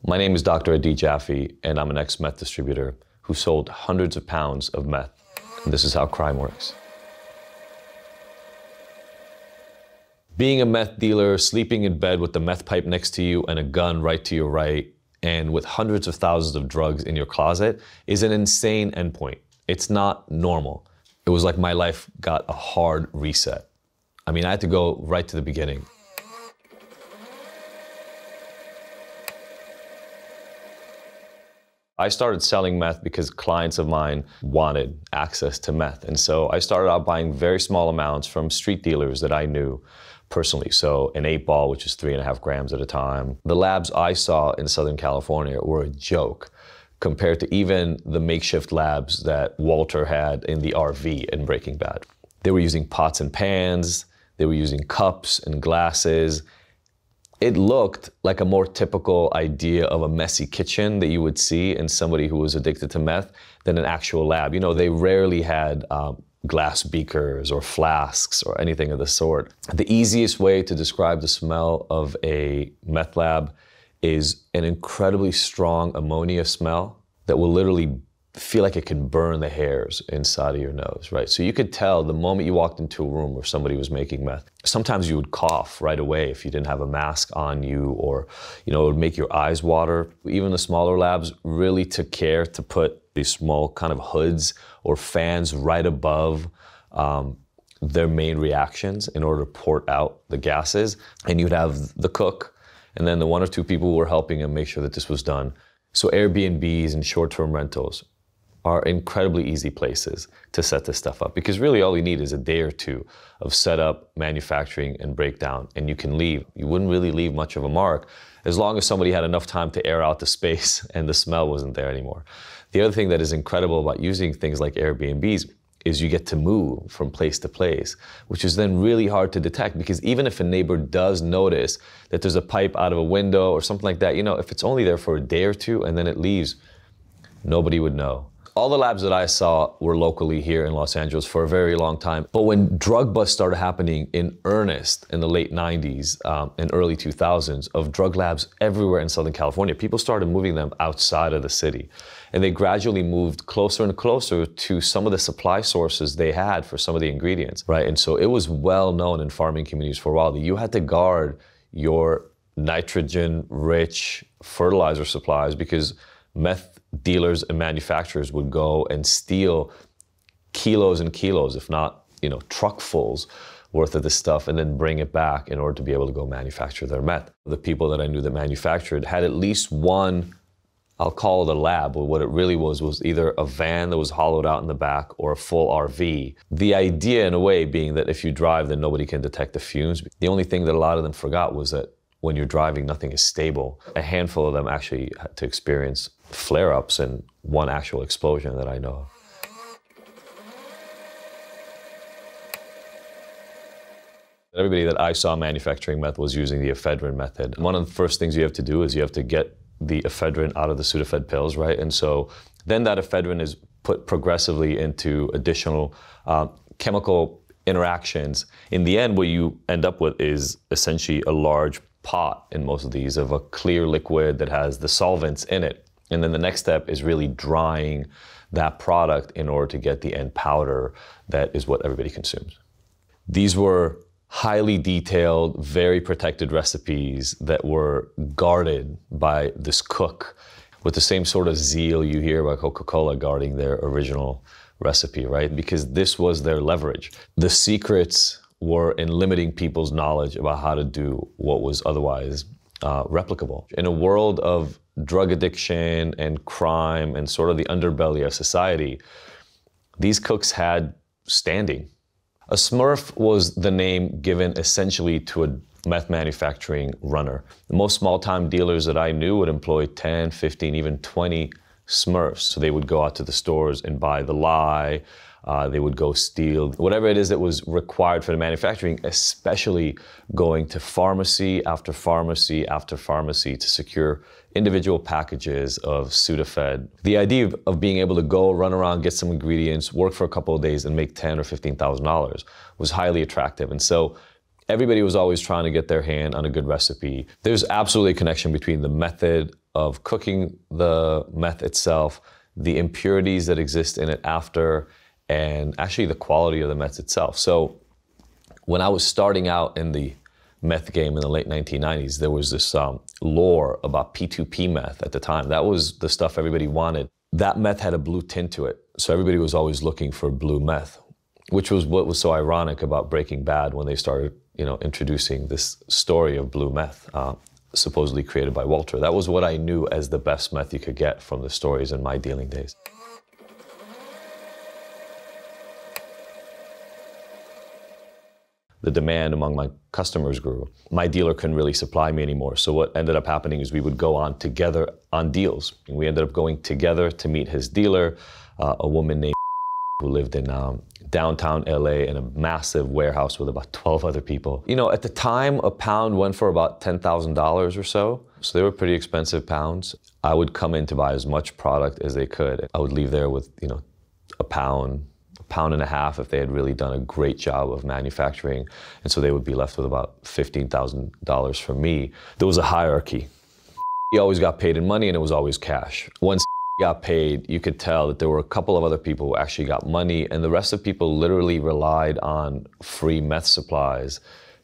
My name is Dr. Jaffe, and I'm an ex-meth distributor who sold hundreds of pounds of meth. And this is how crime works. Being a meth dealer, sleeping in bed with the meth pipe next to you and a gun right to your right, and with hundreds of thousands of drugs in your closet is an insane endpoint. It's not normal. It was like my life got a hard reset. I mean, I had to go right to the beginning. I started selling meth because clients of mine wanted access to meth. And so I started out buying very small amounts from street dealers that I knew personally. So an 8-ball, which is 3.5 grams at a time. The labs I saw in Southern California were a joke compared to even the makeshift labs that Walter had in the RV in Breaking Bad. They were using pots and pans, they were using cups and glasses. It looked like a more typical idea of a messy kitchen that you would see in somebody who was addicted to meth than an actual lab. You know, they rarely had glass beakers or flasks or anything of the sort. The easiest way to describe the smell of a meth lab is an incredibly strong ammonia smell that will literally feel like it can burn the hairs inside of your nose, right? So you could tell the moment you walked into a room where somebody was making meth. Sometimes you would cough right away if you didn't have a mask on you, or, you know, it would make your eyes water. Even the smaller labs really took care to put these small kind of hoods or fans right above their main reactions in order to port out the gases. And you'd have the cook and then the 1 or 2 people who were helping him make sure that this was done. So Airbnbs and short-term rentals are incredibly easy places to set this stuff up, because really all you need is a day or 2 of setup, manufacturing, and breakdown, and you can leave. You wouldn't really leave much of a mark as long as somebody had enough time to air out the space and the smell wasn't there anymore. The other thing that is incredible about using things like Airbnbs is you get to move from place to place, which is then really hard to detect, because even if a neighbor does notice that there's a pipe out of a window or something like that, you know, if it's only there for a day or 2 and then it leaves, nobody would know. All the labs that I saw were locally here in Los Angeles for a very long time. But when drug busts started happening in earnest in the late 90s and early 2000s of drug labs everywhere in Southern California, people started moving them outside of the city. And they gradually moved closer and closer to some of the supply sources they had for some of the ingredients, right? And so it was well known in farming communities for a while that you had to guard your nitrogen-rich fertilizer supplies, because meth dealers and manufacturers would go and steal kilos and kilos, if not, you know, truckfuls worth of this stuff, and then bring it back in order to be able to go manufacture their meth. The people that I knew that manufactured had at least one, I'll call it a lab, but what it really was either a van that was hollowed out in the back or a full RV. The idea, in a way, being that if you drive, then nobody can detect the fumes. The only thing that a lot of them forgot was that when you're driving, nothing is stable. A handful of them actually had to experience flare-ups and one actual explosion that I know of. Everybody that I saw manufacturing meth was using the ephedrine method. One of the first things you have to do is you have to get the ephedrine out of the Sudafed pills, right? And so then that ephedrine is put progressively into additional chemical interactions. In the end, what you end up with is essentially a large pot in most of these of a clear liquid that has the solvents in it. And then the next step is really drying that product in order to get the end powder that is what everybody consumes. These were highly detailed, very protected recipes that were guarded by this cook with the same sort of zeal you hear about Coca-Cola guarding their original recipe, right? Because this was their leverage. The secrets were in limiting people's knowledge about how to do what was otherwise replicable. In a world of drug addiction and crime and sort of the underbelly of society, these cooks had standing. A Smurf was the name given essentially to a meth manufacturing runner. Most small-time dealers that I knew would employ 10, 15, even 20 Smurfs. So they would go out to the stores and buy the lye, they would go steal whatever it is that was required for the manufacturing, especially going to pharmacy after pharmacy after pharmacy to secure individual packages of Sudafed. The idea of being able to go, run around, get some ingredients, work for a couple of days and make $10,000 or $15,000 was highly attractive. And so everybody was always trying to get their hand on a good recipe. There's absolutely a connection between the method of cooking the meth itself, the impurities that exist in it after, and actually the quality of the meth itself. So when I was starting out in the meth game in the late 1990s, there was this lore about P2P meth at the time. That was the stuff everybody wanted. That meth had a blue tint to it, so everybody was always looking for blue meth, which was what was so ironic about Breaking Bad when they started, introducing this story of blue meth, supposedly created by Walter. That was what I knew as the best meth you could get from the stories in my dealing days. The demand among my customers grew. My dealer couldn't really supply me anymore. So what ended up happening is we would go on together on deals. And we ended up going together to meet his dealer, a woman named who lived in downtown LA in a massive warehouse with about 12 other people. At the time, a pound went for about $10,000 or so. So they were pretty expensive pounds. I would come in to buy as much product as they could. I would leave there with, a pound and a half if they had really done a great job of manufacturing. And so they would be left with about $15,000 from me. There was a hierarchy. He always got paid in money and it was always cash. Once he got paid, you could tell that there were a couple of other people who actually got money, and the rest of people literally relied on free meth supplies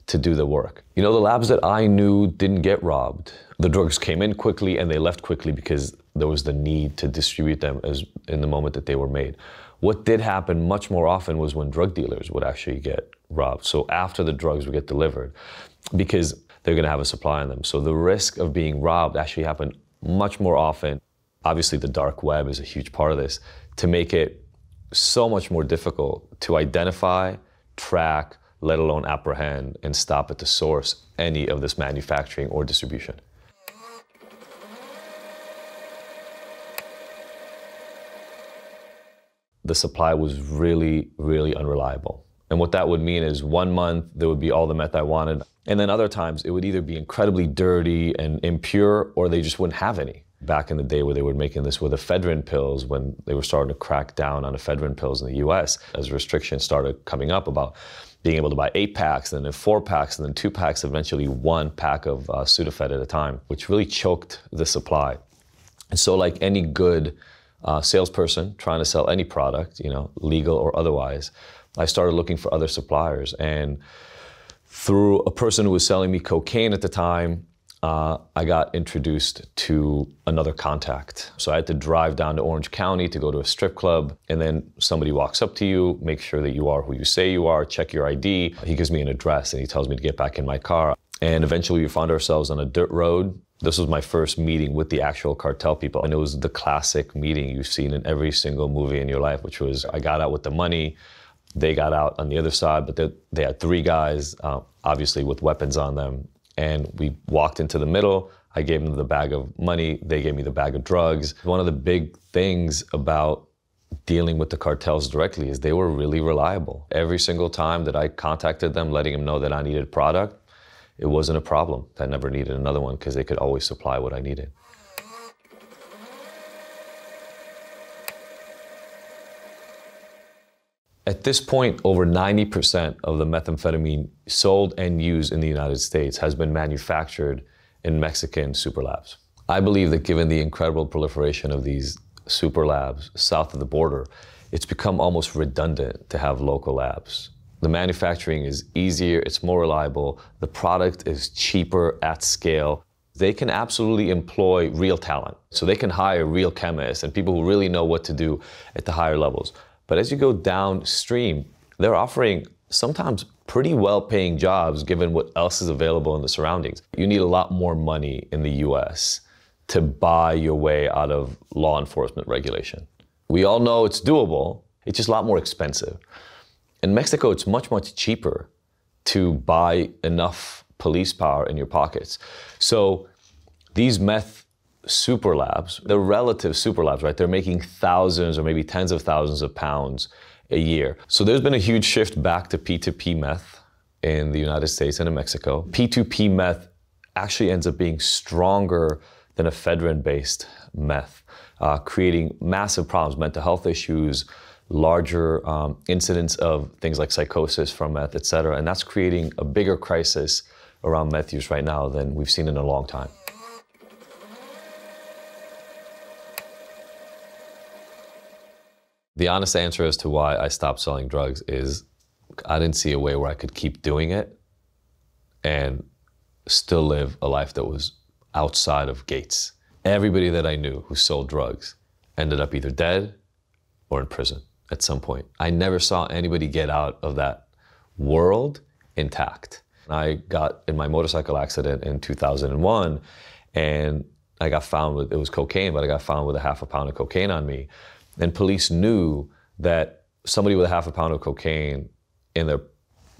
to do the work. The labs that I knew didn't get robbed. The drugs came in quickly and they left quickly because there was the need to distribute them in the moment that they were made. What did happen much more often was when drug dealers would actually get robbed. So after the drugs would get delivered, because they're gonna have a supply on them. So the risk of being robbed actually happened much more often. Obviously the dark web is a huge part of this, to make it so much more difficult to identify, track, let alone apprehend and stop at the source any of this manufacturing or distribution. The supply was really, really unreliable. And what that would mean is 1 month, there would be all the meth I wanted. And then other times, it would either be incredibly dirty and impure, or they just wouldn't have any. Back in the day where they were making this with ephedrine pills, when they were starting to crack down on ephedrine pills in the US, as restrictions started coming up about being able to buy 8 packs, and then 4 packs, and then 2 packs, eventually 1 pack of Sudafed at a time, which really choked the supply. And so like any good salesperson trying to sell any product, legal or otherwise, I started looking for other suppliers. And through a person who was selling me cocaine at the time, I got introduced to another contact. So I had to drive down to Orange County to go to a strip club, and then somebody walks up to you, make sure that you are who you say you are, check your ID. He gives me an address and he tells me to get back in my car. And eventually we found ourselves on a dirt road. This was my first meeting with the actual cartel people. And it was the classic meeting you've seen in every single movie in your life, which was I got out with the money, they got out on the other side, but they had 3 guys, obviously with weapons on them. And we walked into the middle. I gave them the bag of money. They gave me the bag of drugs. One of the big things about dealing with the cartels directly is they were really reliable. Every single time that I contacted them, letting them know that I needed product, it wasn't a problem. I never needed another one because they could always supply what I needed. At this point, over 90% of the methamphetamine sold and used in the United States has been manufactured in Mexican super labs. I believe that given the incredible proliferation of these super labs south of the border, it's become almost redundant to have local labs. The manufacturing is easier, it's more reliable, the product is cheaper at scale. They can absolutely employ real talent. So they can hire real chemists and people who really know what to do at the higher levels. But as you go downstream, they're offering sometimes pretty well-paying jobs given what else is available in the surroundings. You need a lot more money in the US to buy your way out of law enforcement regulation. We all know it's doable, it's just a lot more expensive. In Mexico, it's much, much cheaper to buy enough police power in your pockets. So these meth super labs, they're relative super labs, right? They're making thousands or maybe tens of thousands of pounds a year. So there's been a huge shift back to P2P meth in the United States and in Mexico. P2P meth actually ends up being stronger than ephedrine-based meth, creating massive problems, mental health issues, larger incidents of things like psychosis from meth, et cetera. And that's creating a bigger crisis around meth use right now than we've seen in a long time. The honest answer as to why I stopped selling drugs is I didn't see a way where I could keep doing it and still live a life that was outside of gates. Everybody that I knew who sold drugs ended up either dead or in prison at some point. I never saw anybody get out of that world intact. I got in my motorcycle accident in 2001, and I got found with, it was cocaine, but I got found with a half a pound of cocaine on me. And police knew that somebody with a half a pound of cocaine in their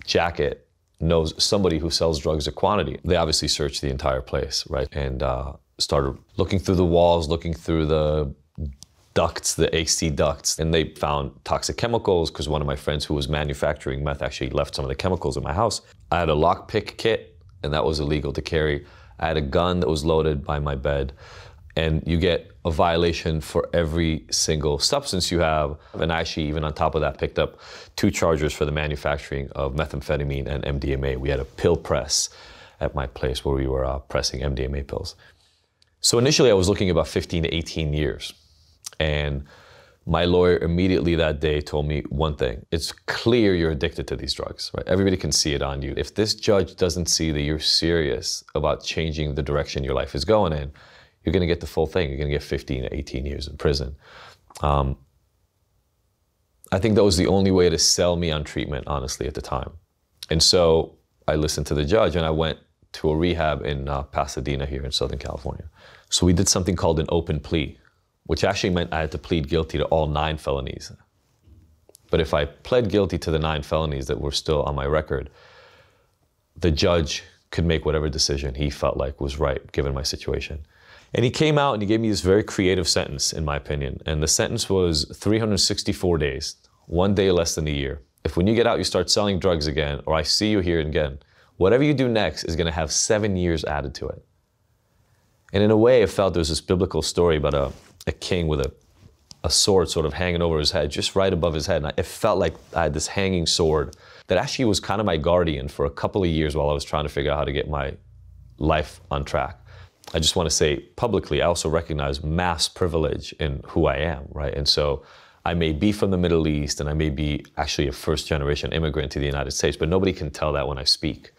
jacket knows somebody who sells drugs at quantity. They obviously searched the entire place, right? And started looking through the walls, looking through the ducts, the AC ducts, and they found toxic chemicals because one of my friends who was manufacturing meth actually left some of the chemicals in my house. I had a lockpick kit, and that was illegal to carry. I had a gun that was loaded by my bed, and you get a violation for every single substance you have. And I actually, even on top of that, picked up 2 charges for the manufacturing of methamphetamine and MDMA. We had a pill press at my place where we were pressing MDMA pills. So initially I was looking about 15 to 18 years. And my lawyer immediately that day told me one thing: it's clear you're addicted to these drugs, right? Everybody can see it on you. If this judge doesn't see that you're serious about changing the direction your life is going in, you're gonna get the full thing. You're gonna get 15 to 18 years in prison. I think that was the only way to sell me on treatment, honestly, at the time. And so I listened to the judge and I went to a rehab in Pasadena here in Southern California. So we did something called an open plea, which actually meant I had to plead guilty to all 9 felonies. But if I pled guilty to the 9 felonies that were still on my record, the judge could make whatever decision he felt like was right, given my situation. And he came out and he gave me this very creative sentence, in my opinion. And the sentence was 364 days, 1 day less than a year. If when you get out, you start selling drugs again, or I see you here again, whatever you do next is gonna have 7 years added to it. And in a way, it felt there was this biblical story about a king with a sword sort of hanging over his head, just right above his head. And it felt like I had this hanging sword that actually was kind of my guardian for a couple of years while I was trying to figure out how to get my life on track. I just want to say publicly, I also recognize mass privilege in who I am, right? And so I may be from the Middle East and I may be actually a first-generation immigrant to the United States, but nobody can tell that when I speak.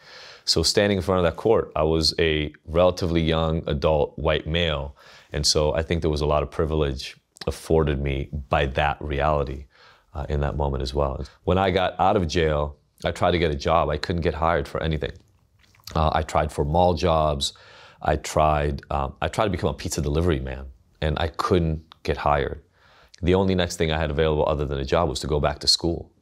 So standing in front of that court, I was a relatively young adult white male. And so I think there was a lot of privilege afforded me by that reality in that moment as well. When I got out of jail, I tried to get a job. I couldn't get hired for anything. I tried for mall jobs. I tried to become a pizza delivery man, and I couldn't get hired. The only next thing I had available other than a job was to go back to school.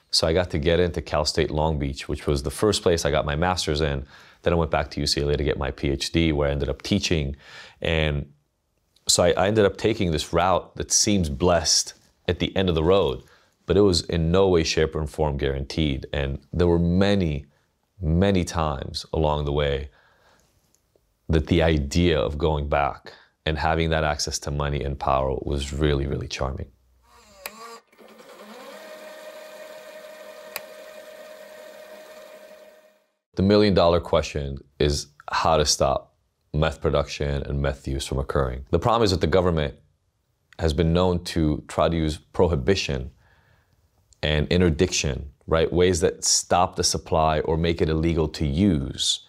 So I got to get into Cal State Long Beach, which was the first place I got my master's in. Then I went back to UCLA to get my PhD, where I ended up teaching. And so I ended up taking this route that seems blessed at the end of the road, but it was in no way, shape, or form guaranteed. And there were many, many times along the way that the idea of going back and having that access to money and power was really, really charming. The million-dollar question is how to stop meth production and meth use from occurring. The problem is that the government has been known to try to use prohibition and interdiction, right? Ways that stop the supply or make it illegal to use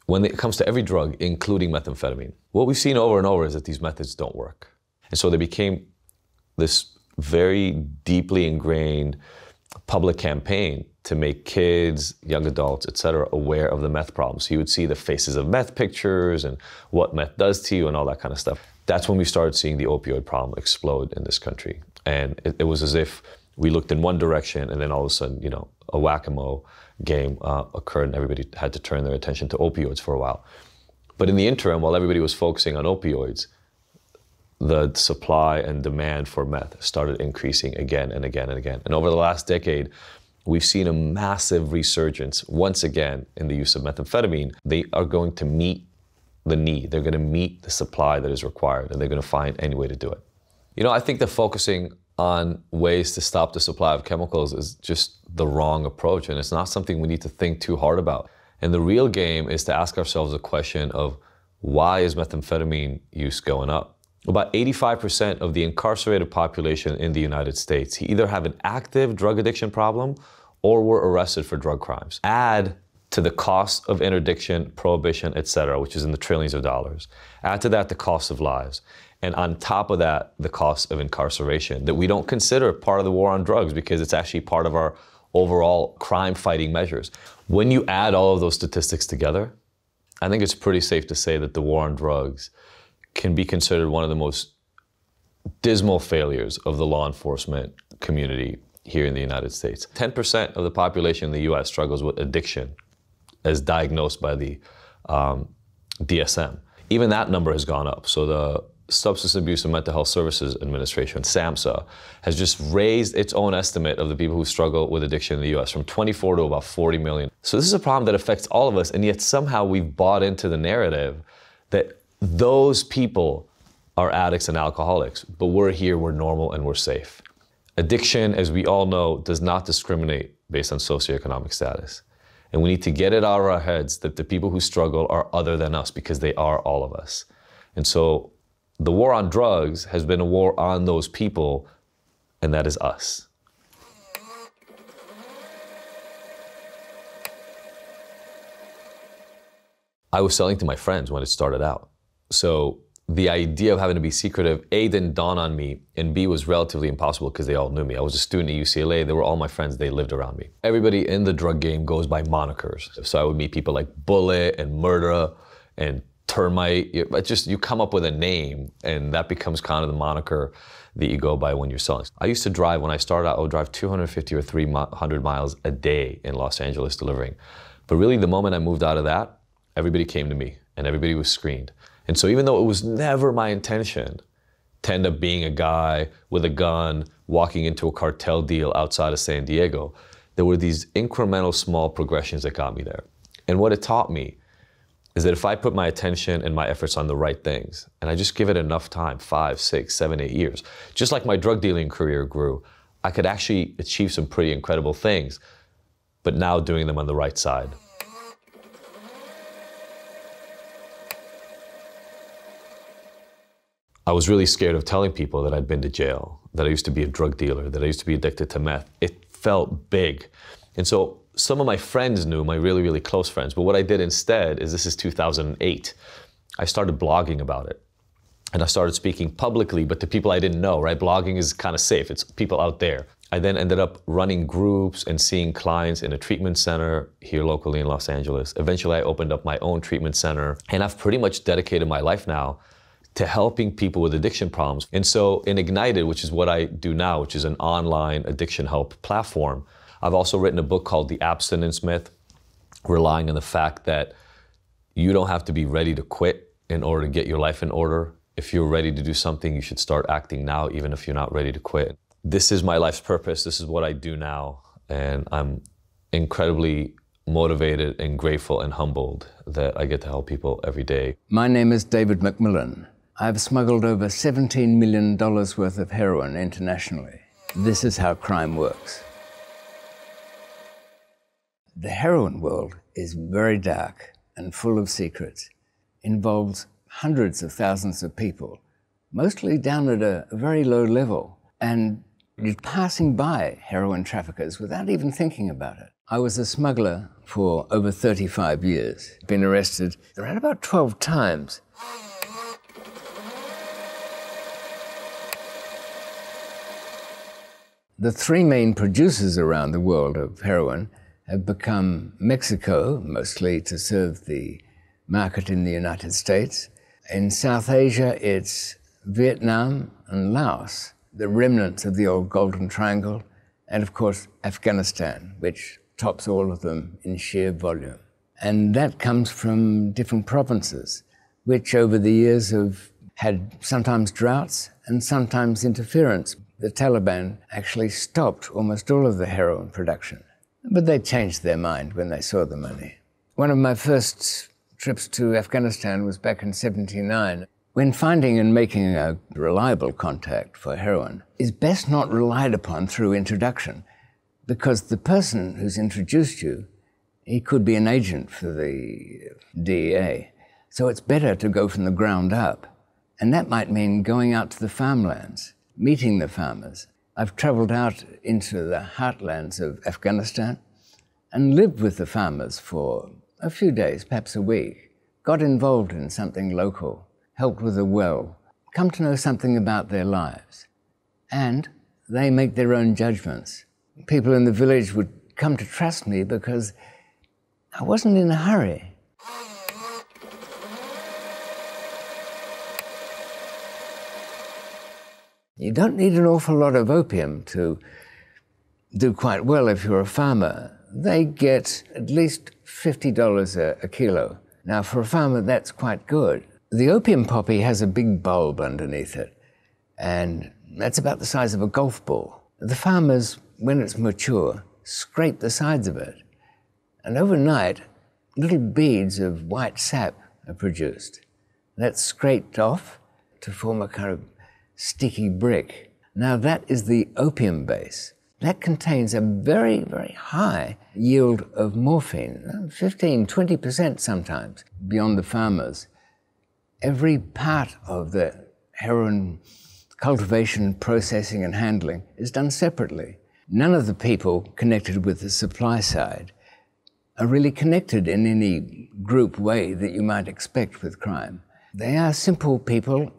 when it comes to every drug, including methamphetamine. What we've seen over and over is that these methods don't work. And so they became this very deeply ingrained public campaign to make kids, young adults, et cetera, aware of the meth problem. So you would see the faces of meth pictures and what meth does to you and all that kind of stuff. That's when we started seeing the opioid problem explode in this country. And it was as if we looked in one direction and then all of a sudden, you know, a whack-a-mole game occurred and everybody had to turn their attention to opioids for a while. But in the interim, while everybody was focusing on opioids, the supply and demand for meth started increasing again and again and again. And over the last decade, we've seen a massive resurgence once again in the use of methamphetamine. They are going to meet the need. They're going to meet the supply that is required, and they're going to find any way to do it. You know, I think that focusing on ways to stop the supply of chemicals is just the wrong approach, and it's not something we need to think too hard about. And the real game is to ask ourselves the question of why is methamphetamine use going up? About 85% of the incarcerated population in the United States either have an active drug addiction problem or were arrested for drug crimes. Add to the cost of interdiction, prohibition, etc., which is in the trillions of dollars. Add to that the cost of lives. And on top of that, the cost of incarceration that we don't consider part of the war on drugs because it's actually part of our overall crime fighting measures. When you add all of those statistics together, I think it's pretty safe to say that the war on drugs can be considered one of the most dismal failures of the law enforcement community here in the United States. 10% of the population in the US struggles with addiction as diagnosed by the DSM. Even that number has gone up. So the Substance Abuse and Mental Health Services Administration, SAMHSA, has just raised its own estimate of the people who struggle with addiction in the US from 24 to about 40 million. So this is a problem that affects all of us, and yet somehow we've bought into the narrative that those people are addicts and alcoholics, but we're here, we're normal, and we're safe. Addiction, as we all know, does not discriminate based on socioeconomic status. And we need to get it out of our heads that the people who struggle are other than us because they are all of us. And so the war on drugs has been a war on those people, and that is us. I was selling to my friends when it started out. So the idea of having to be secretive, A, didn't dawn on me, and B, was relatively impossible because they all knew me. I was a student at UCLA, they were all my friends, they lived around me. Everybody in the drug game goes by monikers. So I would meet people like Bullet and Murder and Termite. You come up with a name, and that becomes kind of the moniker that you go by when you're selling. I used to drive, when I started out, I would drive 250 or 300 miles a day in Los Angeles delivering. But really, the moment I moved out of that, everybody came to me, and everybody was screened. And so even though it was never my intention to end up being a guy with a gun walking into a cartel deal outside of San Diego, there were these incremental small progressions that got me there. And what it taught me is that if I put my attention and my efforts on the right things, and I just give it enough time, 5, 6, 7, 8 years, just like my drug dealing career grew, I could actually achieve some pretty incredible things, but now doing them on the right side. I was really scared of telling people that I'd been to jail, that I used to be a drug dealer, that I used to be addicted to meth. It felt big. And so some of my friends knew, my really, really close friends, but what I did instead is, this is 2008, I started blogging about it. And I started speaking publicly, but to people I didn't know, right? Blogging is kind of safe, it's people out there. I then ended up running groups and seeing clients in a treatment center here locally in Los Angeles. Eventually I opened up my own treatment center, and I've pretty much dedicated my life now to helping people with addiction problems. And so in Ignited, which is what I do now, which is an online addiction help platform, I've also written a book called The Abstinence Myth, relying on the fact that you don't have to be ready to quit in order to get your life in order. If you're ready to do something, you should start acting now, even if you're not ready to quit. This is my life's purpose. This is what I do now. And I'm incredibly motivated and grateful and humbled that I get to help people every day. My name is David McMillan. I've smuggled over $17 million worth of heroin internationally. This is how crime works. The heroin world is very dark and full of secrets. Involves hundreds of thousands of people, mostly down at a very low level. And you're passing by heroin traffickers without even thinking about it. I was a smuggler for over 35 years. Been arrested around about 12 times. The three main producers around the world of heroin have become Mexico, mostly to serve the market in the United States. In South Asia, it's Vietnam and Laos, the remnants of the old Golden Triangle, and of course, Afghanistan, which tops all of them in sheer volume. And that comes from different provinces, which over the years have had sometimes droughts and sometimes interference. The Taliban actually stopped almost all of the heroin production, but they changed their mind when they saw the money. One of my first trips to Afghanistan was back in '79. When finding and making a reliable contact for heroin is best not relied upon through introduction, because the person who's introduced you, he could be an agent for the DEA. So it's better to go from the ground up And that might mean going out to the farmlands, meeting the farmers. I've traveled out into the heartlands of Afghanistan and lived with the farmers for a few days, perhaps a week, got involved in something local, helped with a well, come to know something about their lives. And they make their own judgments. People in the village would come to trust me because I wasn't in a hurry. You don't need an awful lot of opium to do quite well if you're a farmer. They get at least $50 a kilo. Now, for a farmer, that's quite good. The opium poppy has a big bulb underneath it, and that's about the size of a golf ball. The farmers, when it's mature, scrape the sides of it, and overnight, little beads of white sap are produced. That's scraped off to form a kind of sticky brick. Now that is the opium base. That contains a very, very high yield of morphine, 15, 20% sometimes, beyond the farmers. Every part of the heroin cultivation, processing and handling is done separately. None of the people connected with the supply side are really connected in any group way that you might expect with crime. They are simple people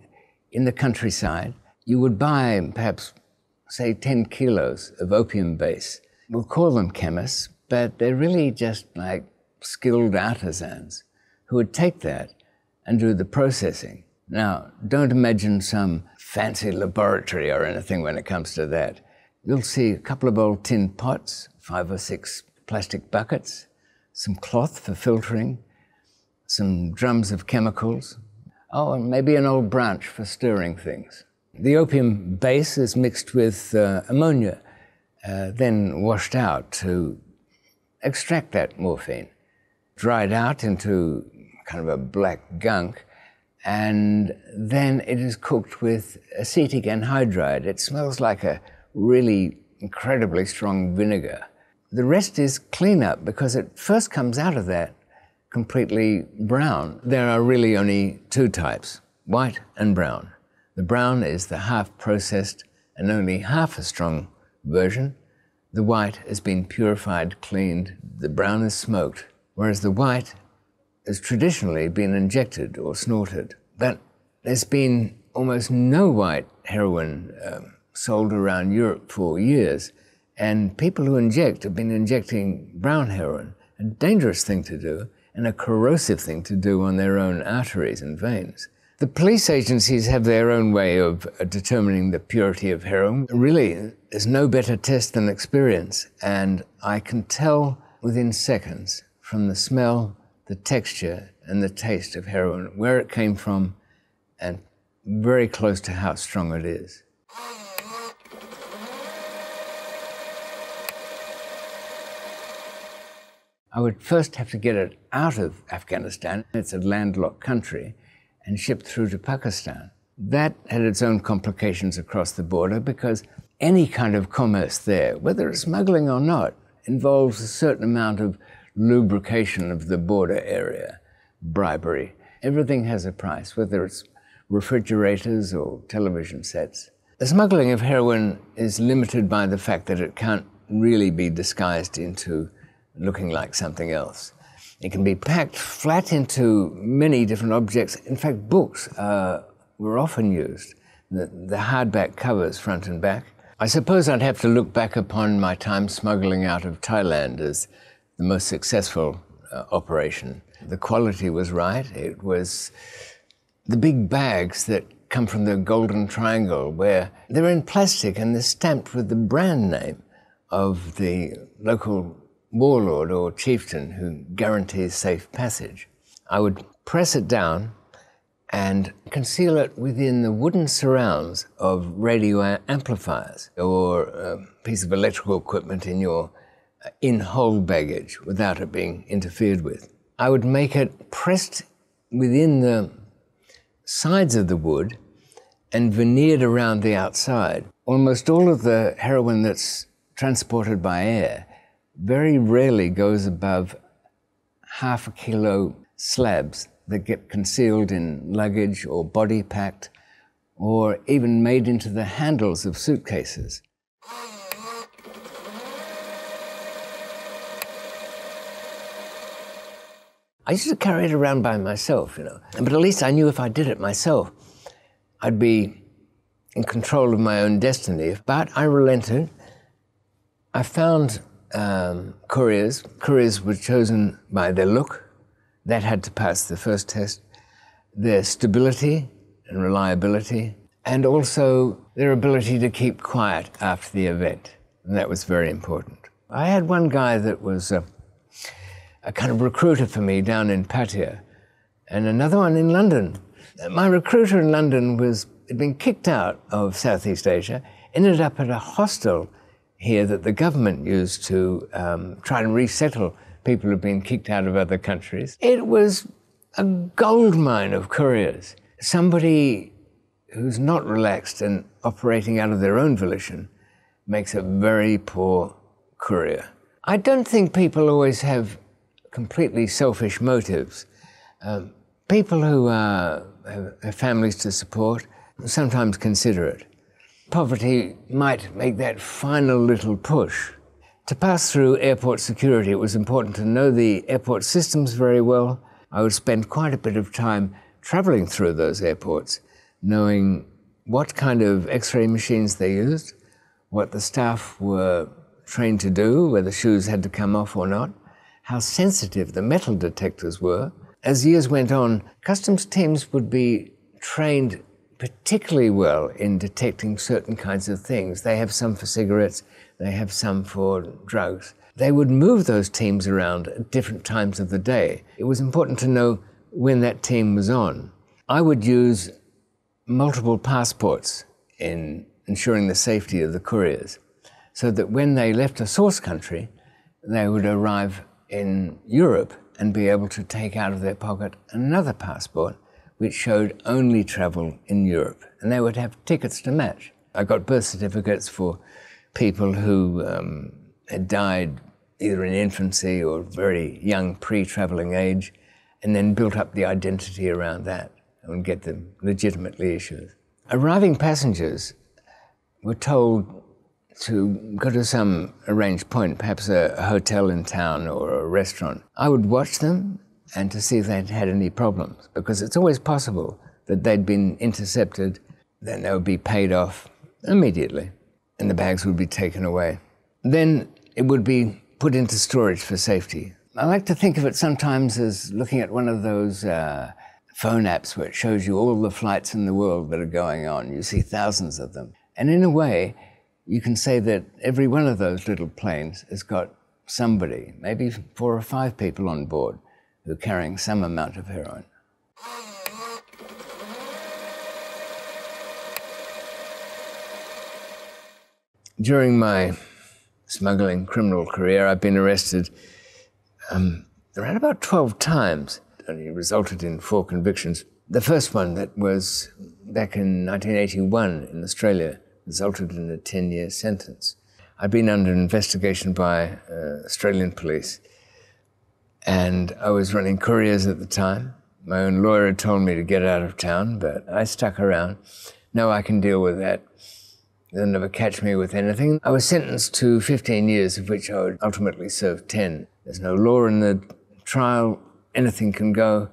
in the countryside. You would buy perhaps, say, 10 kilos of opium base. We'll call them chemists, but they're really just like skilled artisans who would take that and do the processing. Now, don't imagine some fancy laboratory or anything when it comes to that. You'll see a couple of old tin pots, 5 or 6 plastic buckets, some cloth for filtering, some drums of chemicals, and maybe an old branch for stirring things. The opium base is mixed with ammonia, then washed out to extract that morphine, dried out into kind of a black gunk, and then it is cooked with acetic anhydride. It smells like a really incredibly strong vinegar. The rest is cleanup because it first comes out of that completely brown. There are really only 2 types, white and brown. The brown is the half-processed and only half a strong version. The white has been purified, cleaned. The brown is smoked, whereas the white has traditionally been injected or snorted. But there's been almost no white heroin sold around Europe for years, and people who inject have been injecting brown heroin, a dangerous thing to do and a corrosive thing to do on their own arteries and veins. The police agencies have their own way of determining the purity of heroin. Really, there's no better test than experience, and I can tell within seconds from the smell, the texture, and the taste of heroin, where it came from, and very close to how strong it is. I would first have to get it out of Afghanistan. It's a landlocked country, and shipped through to Pakistan. That had its own complications across the border because any kind of commerce there, whether it's smuggling or not, involves a certain amount of lubrication of the border area, bribery. Everything has a price, whether it's refrigerators or television sets. The smuggling of heroin is limited by the fact that it can't really be disguised into looking like something else. It can be packed flat into many different objects. In fact, books were often used, the hardback covers front and back. I suppose I'd have to look back upon my time smuggling out of Thailand as the most successful operation. The quality was right. It was the big bags that come from the Golden Triangle, where they're in plastic and they're stamped with the brand name of the local warlord or chieftain who guarantees safe passage. I would press it down and conceal it within the wooden surrounds of radio amplifiers or a piece of electrical equipment in your in-hold baggage without it being interfered with. I would make it pressed within the sides of the wood and veneered around the outside. Almost all of the heroin that's transported by air very rarely goes above half a kilo slabs that get concealed in luggage or body packed, or even made into the handles of suitcases. I used to carry it around by myself, but at least I knew if I did it myself, I'd be in control of my own destiny. But I relented. I found couriers. Couriers were chosen by their look. That had to pass the first test. Their stability and reliability, and also their ability to keep quiet after the event. And that was very important. I had one guy that was a kind of recruiter for me down in Pattaya, and another one in London. My recruiter in London had been kicked out of Southeast Asia, ended up at a hostel here that the government used to try and resettle people who've been kicked out of other countries. It was a goldmine of couriers. Somebody who's not relaxed and operating out of their own volition makes a very poor courier. I don't think people always have completely selfish motives. People who have families to support sometimes consider it. Poverty might make that final little push. To pass through airport security, it was important to know the airport systems very well. I would spend quite a bit of time traveling through those airports, knowing what kind of X-ray machines they used, what the staff were trained to do, whether shoes had to come off or not, how sensitive the metal detectors were. As years went on, customs teams would be trained particularly well in detecting certain kinds of things. They have some for cigarettes, they have some for drugs. They would move those teams around at different times of the day. It was important to know when that team was on. I would use multiple passports in ensuring the safety of the couriers, so that when they left a source country, they would arrive in Europe and be able to take out of their pocket another passport which showed only travel in Europe, and they would have tickets to match. I got birth certificates for people who had died either in infancy or very young pre-traveling age, and then built up the identity around that and get them legitimately issued. Arriving passengers were told to go to some arranged point, perhaps a hotel in town or a restaurant. I would watch them and to see if they'd had any problems, because it's always possible that they'd been intercepted, then they would be paid off immediately, and the bags would be taken away. Then it would be put into storage for safety. I like to think of it sometimes as looking at one of those phone apps where it shows you all the flights in the world that are going on. You see thousands of them. And in a way, you can say that every one of those little planes has got somebody, maybe 4 or 5 people on board, who are carrying some amount of heroin. During my smuggling criminal career, I've been arrested around about 12 times. It only resulted in 4 convictions. The first one, that was back in 1981 in Australia, resulted in a 10-year sentence. I'd been under investigation by Australian police, and I was running couriers at the time. My own lawyer had told me to get out of town, but I stuck around. No, I can deal with that. They'll never catch me with anything. I was sentenced to 15 years, of which I would ultimately serve 10. There's no law in the trial. Anything can go.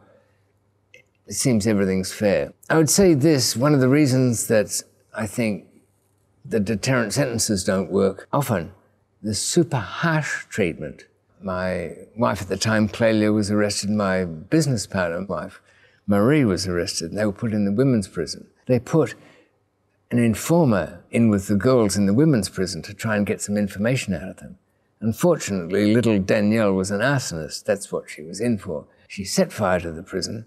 It seems everything's fair. I would say this, one of the reasons that I think the deterrent sentences don't work, often the super harsh treatment. My wife at the time, Clelia, was arrested. My business partner, wife, Marie, was arrested. They were put in the women's prison. They put an informer in with the girls in the women's prison to try and get some information out of them. Unfortunately, little Danielle was an arsonist. That's what she was in for. She set fire to the prison,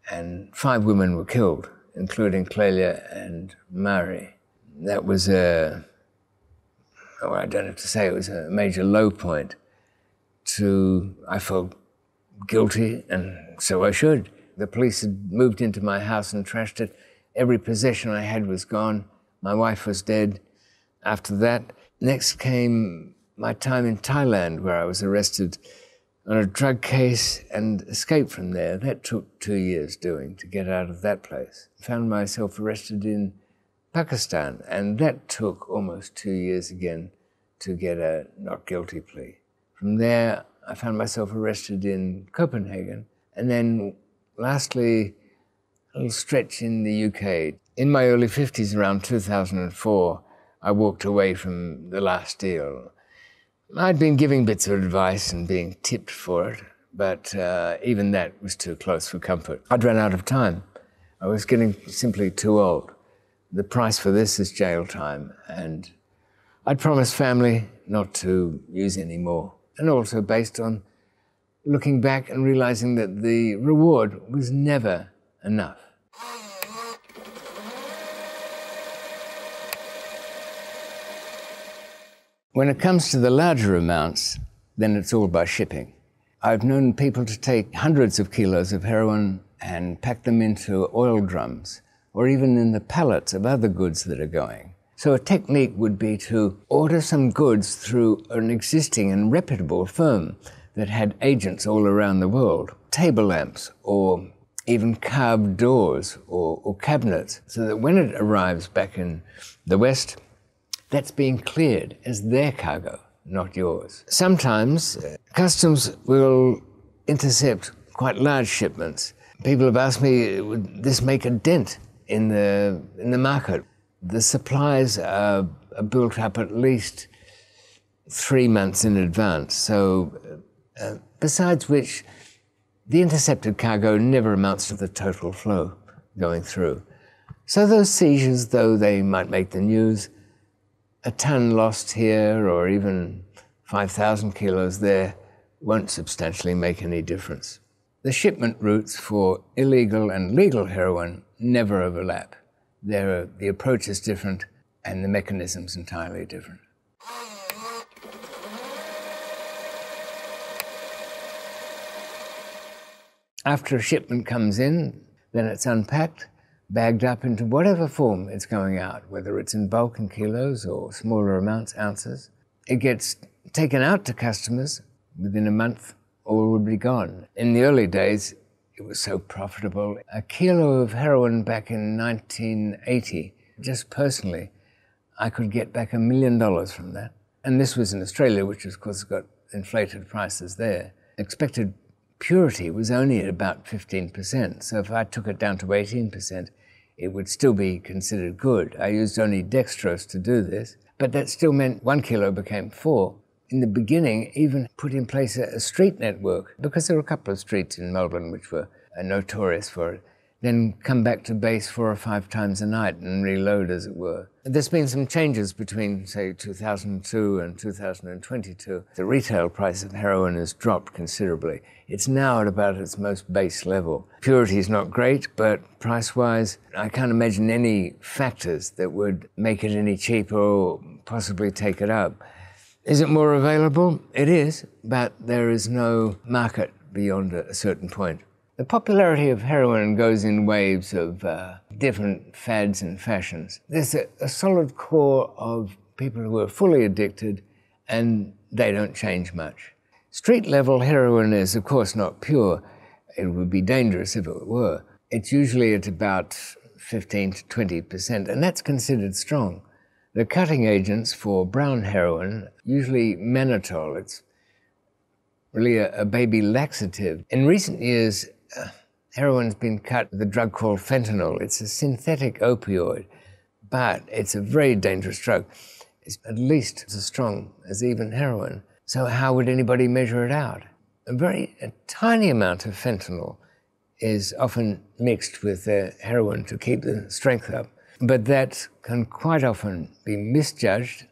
and 5 women were killed, including Clelia and Marie. That was I don't have to say, it was a major low point. I felt guilty, and so I should. The police had moved into my house and trashed it. Every possession I had was gone. My wife was dead. After that, next came my time in Thailand, where I was arrested on a drug case and escaped from there. That took 2 years doing to get out of that place. Found myself arrested in Pakistan, and that took almost 2 years again to get a not guilty plea. From there, I found myself arrested in Copenhagen, and then lastly, a little stretch in the UK. In my early 50s, around 2004, I walked away from the last deal. I'd been giving bits of advice and being tipped for it, but even that was too close for comfort. I'd run out of time. I was getting simply too old. The price for this is jail time, and I'd promised family not to use any more, and also based on looking back and realizing that the reward was never enough. When it comes to the larger amounts, then it's all by shipping. I've known people to take hundreds of kilos of heroin and pack them into oil drums, or even in the pallets of other goods that are going. So a technique would be to order some goods through an existing and reputable firm that had agents all around the world, table lamps or even carved doors or cabinets, so that when it arrives back in the West, that's being cleared as their cargo, not yours. Sometimes customs will intercept quite large shipments. People have asked me, would this make a dent in the market? The supplies are built up at least 3 months in advance. So besides which, the intercepted cargo never amounts to the total flow going through. So those seizures, though they might make the news, a ton lost here or even 5,000 kilos there won't substantially make any difference. The shipment routes for illegal and legal heroin never overlap. The approach is different and the mechanism's entirely different. After a shipment comes in, then it's unpacked, bagged up into whatever form it's going out, whether it's in bulk in kilos or smaller amounts, ounces. It gets taken out to customers. Within a month, all would be gone. In the early days, it was so profitable. A kilo of heroin back in 1980, just personally, I could get back $1 million from that. And this was in Australia, which of course got inflated prices there. Expected purity was only at about 15%. So if I took it down to 18%, it would still be considered good. I used only dextrose to do this, but that still meant 1 kilo became 4. In the beginning, even put in place a street network, because there were a couple of streets in Melbourne which were notorious for it. Then come back to base 4 or 5 times a night and reload, as it were. There's been some changes between, say, 2002 and 2022. The retail price of heroin has dropped considerably. It's now at about its most base level. Purity is not great, but price-wise, I can't imagine any factors that would make it any cheaper or possibly take it up. Is it more available? It is, but there is no market beyond a certain point. The popularity of heroin goes in waves of different fads and fashions. There's a solid core of people who are fully addicted, and they don't change much. Street-level heroin is, of course, not pure. It would be dangerous if it were. It's usually at about 15 to 20%, and that's considered strong. The cutting agents for brown heroin, usually mannitol. It's really a baby laxative. In recent years, heroin's been cut with a drug called fentanyl. It's a synthetic opioid, but it's a very dangerous drug. It's at least as strong as even heroin. So how would anybody measure it out? A tiny amount of fentanyl is often mixed with heroin to keep the strength up. But that can quite often be misjudged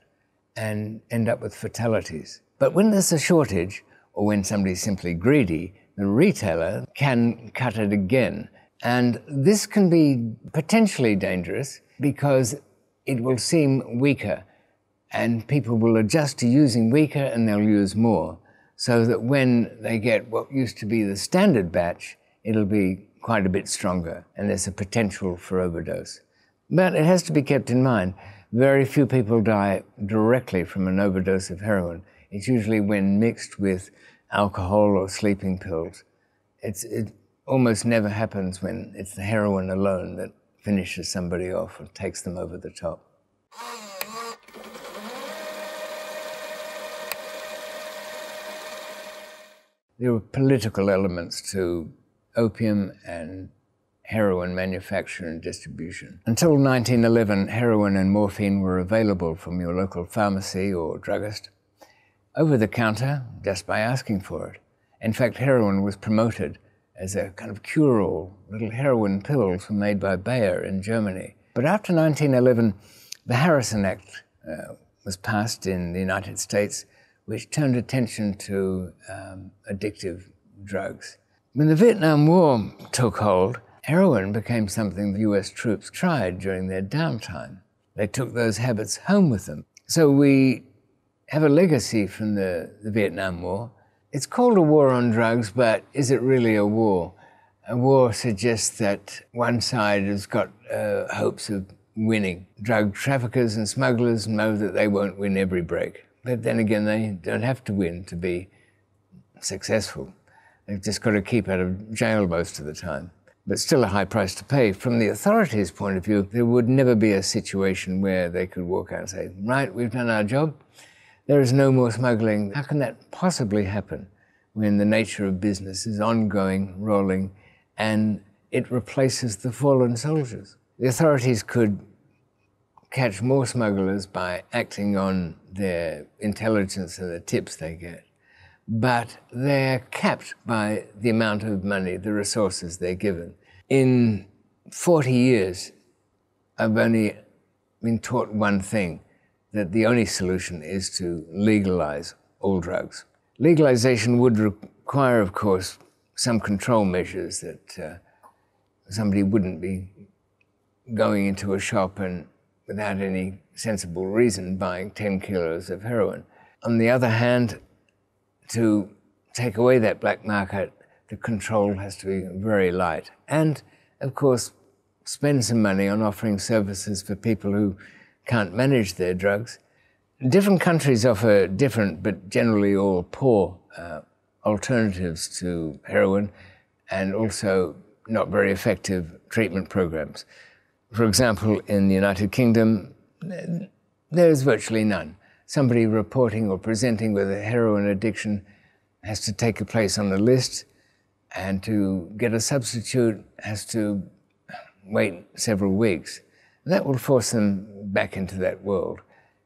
and end up with fatalities. But when there's a shortage, or when somebody's simply greedy, the retailer can cut it again. And this can be potentially dangerous because it will seem weaker, and people will adjust to using weaker and they'll use more, so that when they get what used to be the standard batch, it'll be quite a bit stronger, and there's a potential for overdose. But it has to be kept in mind, very few people die directly from an overdose of heroin. It's usually when mixed with alcohol or sleeping pills. It almost never happens when it's the heroin alone that finishes somebody off and takes them over the top. There were political elements to opium and heroin manufacture and distribution. Until 1911, heroin and morphine were available from your local pharmacy or druggist, over the counter, just by asking for it. In fact, heroin was promoted as a kind of cure-all. Little heroin pills were made by Bayer in Germany. But after 1911, the Harrison Act was passed in the United States, which turned attention to addictive drugs. When the Vietnam War took hold, heroin became something the US troops tried during their downtime. They took those habits home with them. So we have a legacy from the Vietnam War. It's called a war on drugs, but is it really a war? A war suggests that one side has got hopes of winning. Drug traffickers and smugglers know that they won't win every break. But then again, they don't have to win to be successful. They've just got to keep out of jail most of the time. But still a high price to pay. From the authorities' point of view, there would never be a situation where they could walk out and say, right, we've done our job. There is no more smuggling. How can that possibly happen when the nature of business is ongoing, rolling, and it replaces the fallen soldiers? The authorities could catch more smugglers by acting on their intelligence and the tips they get. But they're capped by the amount of money, the resources they're given. In 40 years, I've only been taught one thing, that the only solution is to legalize all drugs. Legalization would require, of course, some control measures that somebody wouldn't be going into a shop and without any sensible reason buying 10 kilos of heroin. On the other hand, to take away that black market, the control has to be very light. And, of course, spend some money on offering services for people who can't manage their drugs. Different countries offer different, but generally all poor, alternatives to heroin, and also not very effective treatment programs. For example, in the United Kingdom, there's virtually none. Somebody reporting or presenting with a heroin addiction has to take a place on the list, and to get a substitute has to wait several weeks. That will force them back into that world.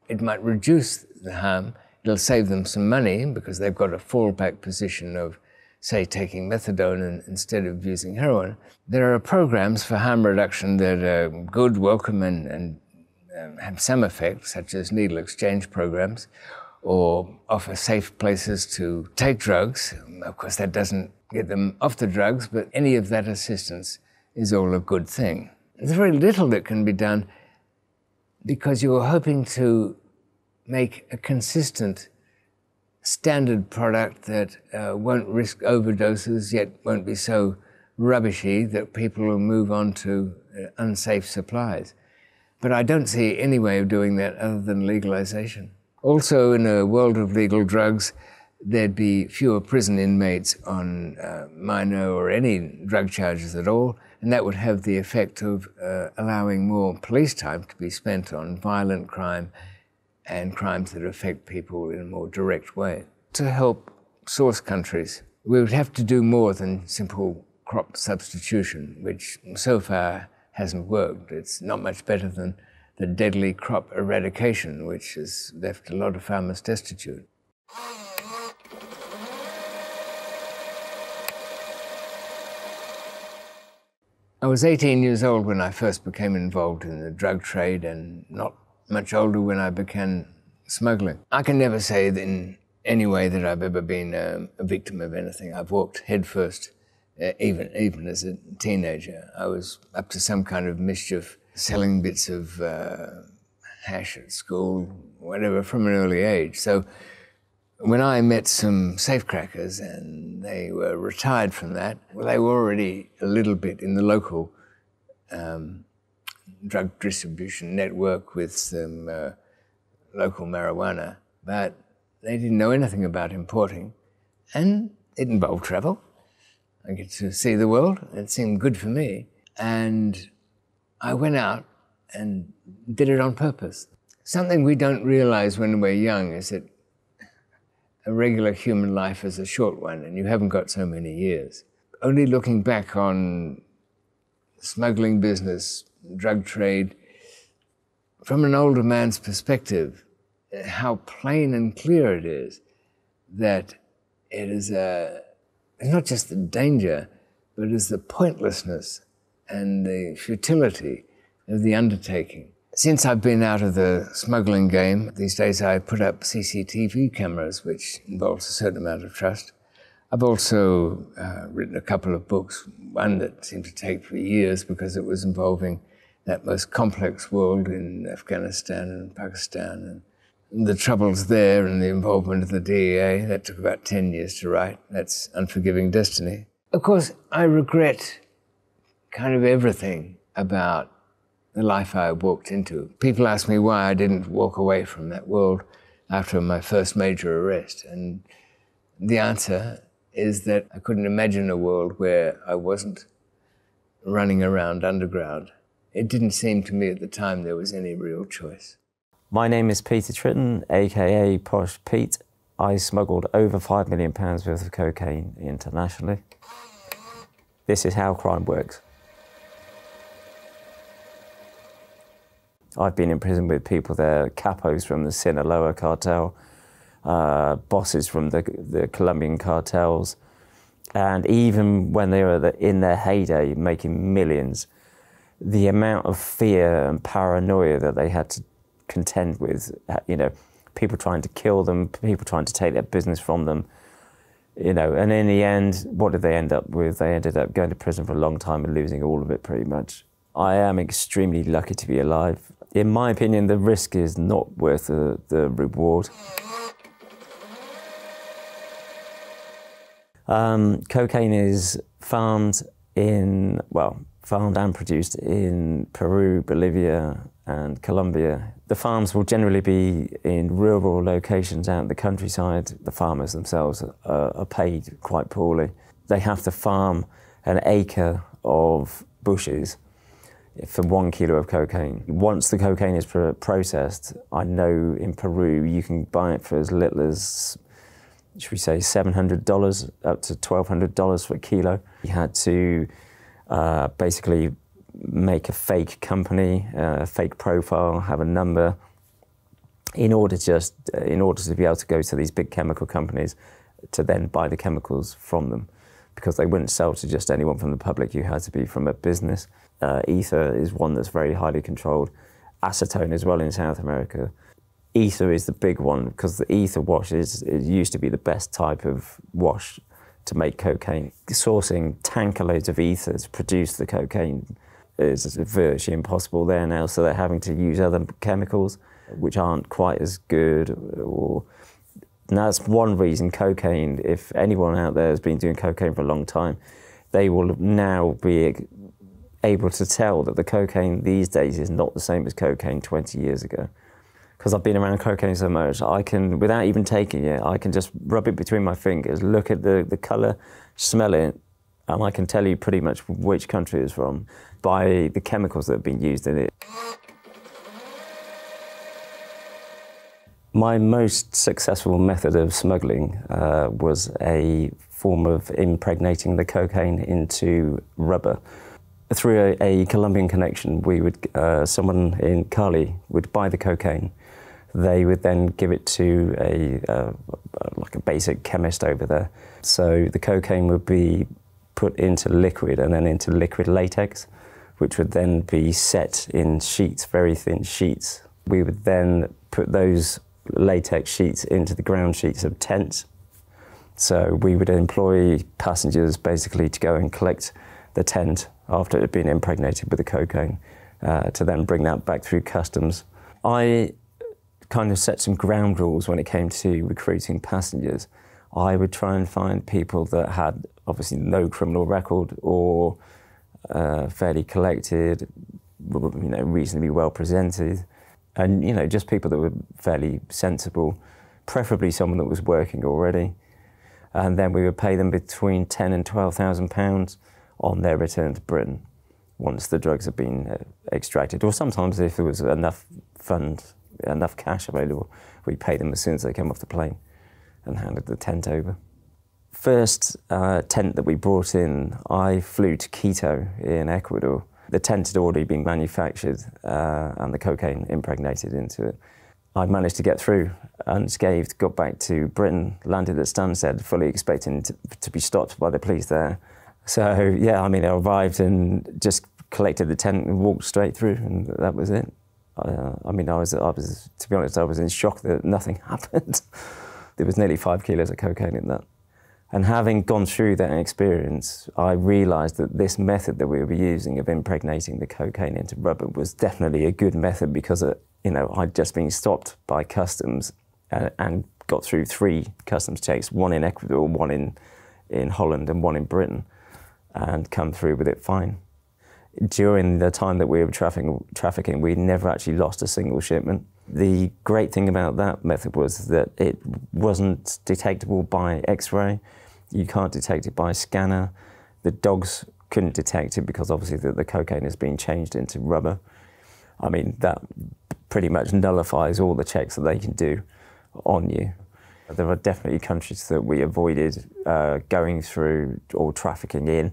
It might reduce the harm. It'll save them some money because they've got a fallback position of, say, taking methadone instead of using heroin. There are programs for harm reduction that are good, welcome, and have some effect, such as needle exchange programs, or offer safe places to take drugs. Of course, that doesn't get them off the drugs, but any of that assistance is all a good thing. There's very little that can be done because you're hoping to make a consistent standard product that won't risk overdoses, yet won't be so rubbishy that people will move on to unsafe supplies. But I don't see any way of doing that other than legalization. Also, in a world of legal drugs, there'd be fewer prison inmates on minor or any drug charges at all, and that would have the effect of allowing more police time to be spent on violent crime and crimes that affect people in a more direct way. To help source countries, we would have to do more than simple crop substitution, which so far hasn't worked. It's not much better than the deadly crop eradication, which has left a lot of farmers destitute. I was 18 years old when I first became involved in the drug trade, and not much older when I began smuggling. I can never say that in any way that I've ever been a victim of anything. I've walked headfirst, even as a teenager. I was up to some kind of mischief, selling bits of hash at school, whatever, from an early age. So when I met some safecrackers and they were retired from that, well, they were already a little bit in the local drug distribution network with some local marijuana, but they didn't know anything about importing, And it involved travel. I get to see the world. It seemed good for me. And I went out and did it on purpose. Something we don't realize when we're young is that a regular human life is a short one and you haven't got so many years. Only looking back on smuggling business, drug trade, from an older man's perspective, how plain and clear it is that it is it's not just the danger, but it is the pointlessness and the futility of the undertaking. Since I've been out of the smuggling game, these days I put up CCTV cameras, which involves a certain amount of trust. I've also written a couple of books, one that seemed to take 3 years because it was involving that most complex world in Afghanistan and Pakistan and the troubles there and the involvement of the DEA. That took about 10 years to write. That's Unforgiving Destiny. Of course, I regret kind of everything about the life I walked into. People ask me why I didn't walk away from that world after my first major arrest. And the answer is that I couldn't imagine a world where I wasn't running around underground. It didn't seem to me at the time there was any real choice. My name is Pieter Tritton, aka Posh Pete. I smuggled over £5 million worth of cocaine internationally. This is how crime works. I've been in prison with people there, capos from the Sinaloa cartel, bosses from the Colombian cartels, and even when they were in their heyday making millions, the amount of fear and paranoia that they had to contend with, you know, people trying to kill them, people trying to take their business from them, you know, and in the end, what did they end up with? They ended up going to prison for a long time and losing all of it pretty much. I am extremely lucky to be alive. In my opinion, the risk is not worth the reward. Cocaine is farmed and produced in Peru, Bolivia, and Colombia. The farms will generally be in rural locations out in the countryside. The farmers themselves are paid quite poorly. They have to farm an acre of bushes for 1 kilo of cocaine. Once the cocaine is processed, I know in Peru you can buy it for as little as, should we say, $700 up to $1,200 for a kilo. You had to basically make a fake company, a fake profile, have a number, in order to be able to go to these big chemical companies to then buy the chemicals from them, because they wouldn't sell to just anyone from the public. You had to be from a business. Ether is one that's very highly controlled. Acetone as well in South America. Ether is the big one because the ether wash it used to be the best type of wash to make cocaine. Sourcing tanker loads of ether to produce the cocaine is virtually impossible there now, so they're having to use other chemicals which aren't quite as good. And that's one reason cocaine, if anyone out there has been doing cocaine for a long time, they will now be able to tell that the cocaine these days is not the same as cocaine 20 years ago. Because I've been around cocaine so much, I can, without even taking it, I can just rub it between my fingers, look at the colour, smell it, and I can tell you pretty much which country it's from by the chemicals that have been used in it. My most successful method of smuggling was a form of impregnating the cocaine into rubber. Through a Colombian connection, someone in Cali would buy the cocaine. They would then give it to like a basic chemist over there. So the cocaine would be put into liquid and then into liquid latex, which would then be set in sheets, very thin sheets. We would then put those latex sheets into the ground sheets of tents. So we would employ passengers basically to go and collect the tent after it had been impregnated with the cocaine, to then bring that back through customs. I kind of set some ground rules when it came to recruiting passengers. I would try and find people that had obviously no criminal record or fairly collected, reasonably well presented, and just people that were fairly sensible, preferably someone that was working already. and then we would pay them between 10 and 12,000 pounds on their return to Britain once the drugs had been extracted. Or sometimes if there was enough funds, enough cash available, we paid them as soon as they came off the plane and handed the tent over. First tent that we brought in, I flew to Quito in Ecuador. The tent had already been manufactured and the cocaine impregnated into it. I managed to get through unscathed, got back to Britain, landed at Stansted, fully expecting to be stopped by the police there. So yeah, I mean, I arrived and just collected the tent and walked straight through, and that was it. I mean, I was, to be honest, I was in shock that nothing happened. There was nearly 5 kilos of cocaine in that. And having gone through that experience, I realised that this method that we were using of impregnating the cocaine into rubber was definitely a good method, because you know, I'd just been stopped by customs and got through 3 customs checks, one in Ecuador, one in Holland and one in Britain, and come through with it fine. During the time that we were trafficking, we never actually lost a single shipment. The great thing about that method was that it wasn't detectable by X-ray. You can't detect it by scanner. The dogs couldn't detect it because obviously the cocaine has been changed into rubber. I mean, that pretty much nullifies all the checks that they can do on you. There are definitely countries that we avoided going through or trafficking in.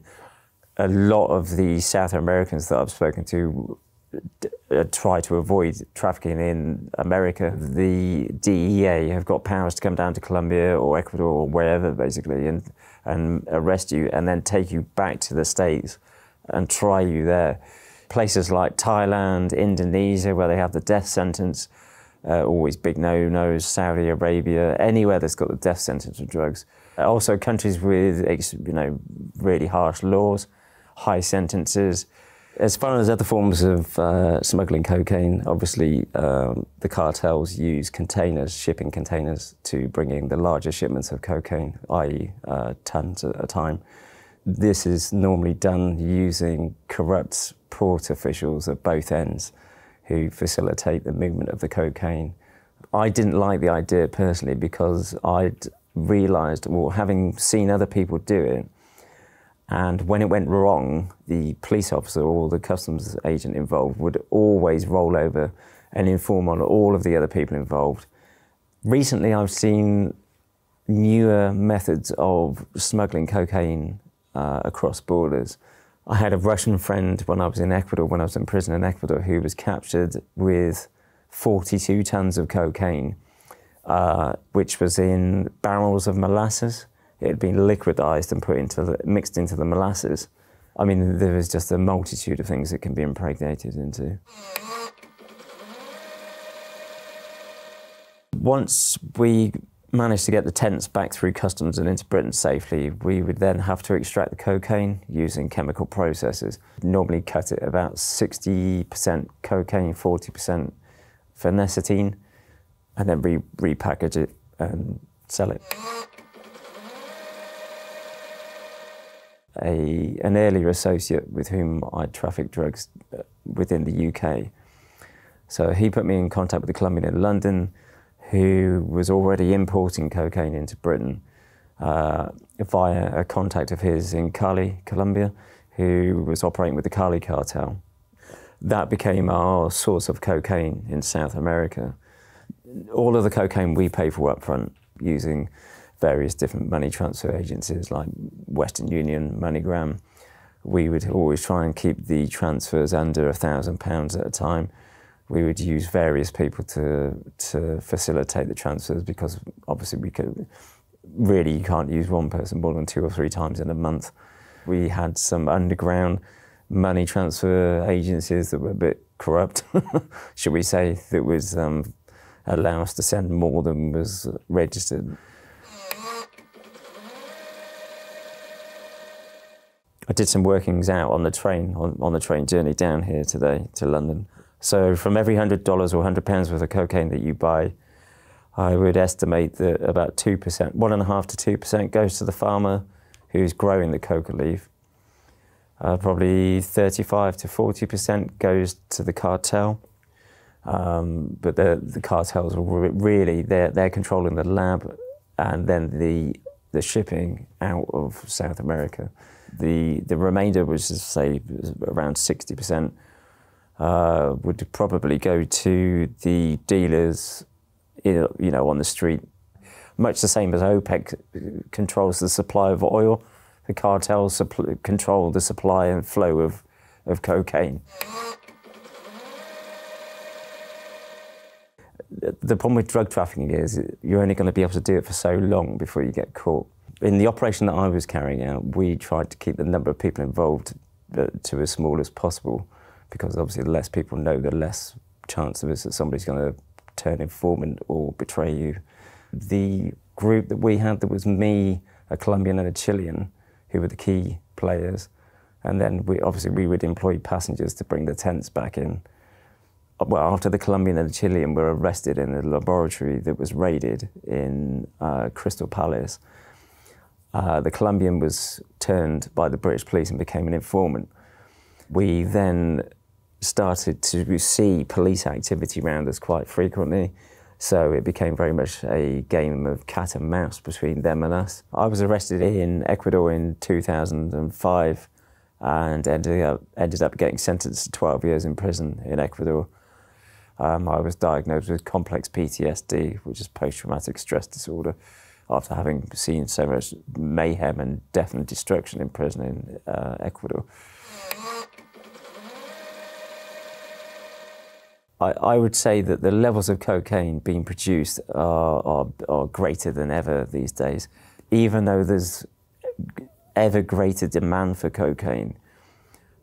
A lot of the South Americans that I've spoken to try to avoid trafficking in America. The DEA have got powers to come down to Colombia or Ecuador or wherever, basically, and arrest you and then take you back to the States and try you there. Places like Thailand, Indonesia, where they have the death sentence, always big no-nos, Saudi Arabia, anywhere that's got the death sentence for drugs. Also countries with, you know, really harsh laws, high sentences. As far as other forms of smuggling cocaine, obviously the cartels use containers, shipping containers, to bring in the larger shipments of cocaine, i.e. tons at a time. This is normally done using corrupt port officials at both ends who facilitate the movement of the cocaine. I didn't like the idea personally because I'd realised, well, having seen other people do it, and when it went wrong, the police officer or the customs agent involved would always roll over and inform on all of the other people involved. Recently, I've seen newer methods of smuggling cocaine across borders. I had a Russian friend when I was in Ecuador, when I was in prison in Ecuador, who was captured with 42 tons of cocaine, which was in barrels of molasses. It had been liquidized and mixed into the molasses. I mean, there is just a multitude of things that can be impregnated into. Once we managed to get the tents back through customs and into Britain safely, we would then have to extract the cocaine using chemical processes. Normally cut it about 60% cocaine, 40% phenycetine, and then repackage it and sell it. An earlier associate with whom I trafficked drugs within the UK. So he put me in contact with a Colombian in London who was already importing cocaine into Britain via a contact of his in Cali, Colombia, who was operating with the Cali cartel. That became our source of cocaine in South America. All of the cocaine we pay for up front using various different money transfer agencies like Western Union, MoneyGram. We would always try and keep the transfers under £1,000 at a time. We would use various people to facilitate the transfers because obviously you can't use one person more than 2 or 3 times in a month. We had some underground money transfer agencies that were a bit corrupt, should we say, that was allow us to send more than was registered. I did some workings out on the train, on the train journey down here today to London. So from every $100 or £100 worth of cocaine that you buy, I would estimate that about 2%, 1.5% to 2% goes to the farmer who's growing the coca leaf. Probably 35 to 40% goes to the cartel. But the cartels are really, they're controlling the lab, and then the the shipping out of South America. The remainder was, say, around 60%, would probably go to the dealers, on the street. Much the same as OPEC controls the supply of oil, the cartels control the supply and flow of cocaine. The problem with drug trafficking is you're only going to be able to do it for so long before you get caught. In the operation that I was carrying out, we tried to keep the number of people involved to as small as possible, because obviously the less people know, the less chance there is that somebody's going to turn informant or betray you. The group that we had, there was me, a Colombian and a Chilean, who were the key players. And then we would employ passengers to bring the tents back in. Well, after the Colombian and the Chilean were arrested in a laboratory that was raided in Crystal Palace, the Colombian was turned by the British police and became an informant. We then started to see police activity around us quite frequently, so it became very much a game of cat and mouse between them and us. I was arrested in Ecuador in 2005 and ended up getting sentenced to 12 years in prison in Ecuador. I was diagnosed with complex PTSD, which is post-traumatic stress disorder, after having seen so much mayhem and death and destruction in prison in Ecuador. I would say that the levels of cocaine being produced are greater than ever these days. Even though there's ever greater demand for cocaine,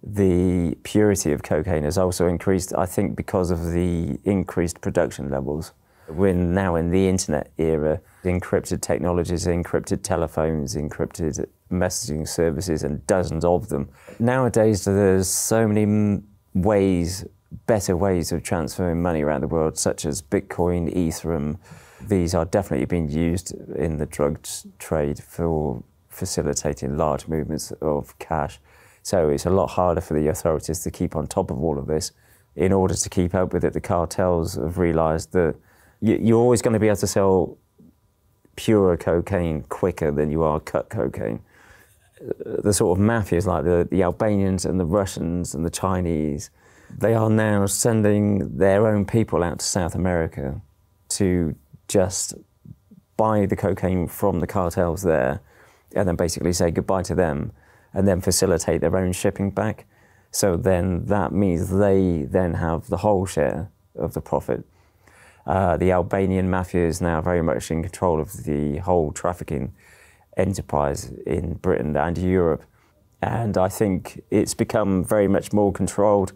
the purity of cocaine has also increased, I think, because of the increased production levels. We're now in the internet era, encrypted technologies, encrypted telephones, encrypted messaging services, and dozens of them. Nowadays, there's so many ways, better ways of transferring money around the world, such as Bitcoin, Ethereum. These are definitely being used in the drug trade for facilitating large movements of cash. So it's a lot harder for the authorities to keep on top of all of this. In order to keep up with it, the cartels have realised that you're always going to be able to sell pure cocaine quicker than you are cut cocaine. The sort of mafias like the Albanians and the Russians and the Chinese, they are now sending their own people out to South America to just buy the cocaine from the cartels there and then basically say goodbye to them and then facilitate their own shipping back. So then that means they then have the whole share of the profit. The Albanian mafia is now very much in control of the whole trafficking enterprise in Britain and Europe. And I think it's become very much more controlled,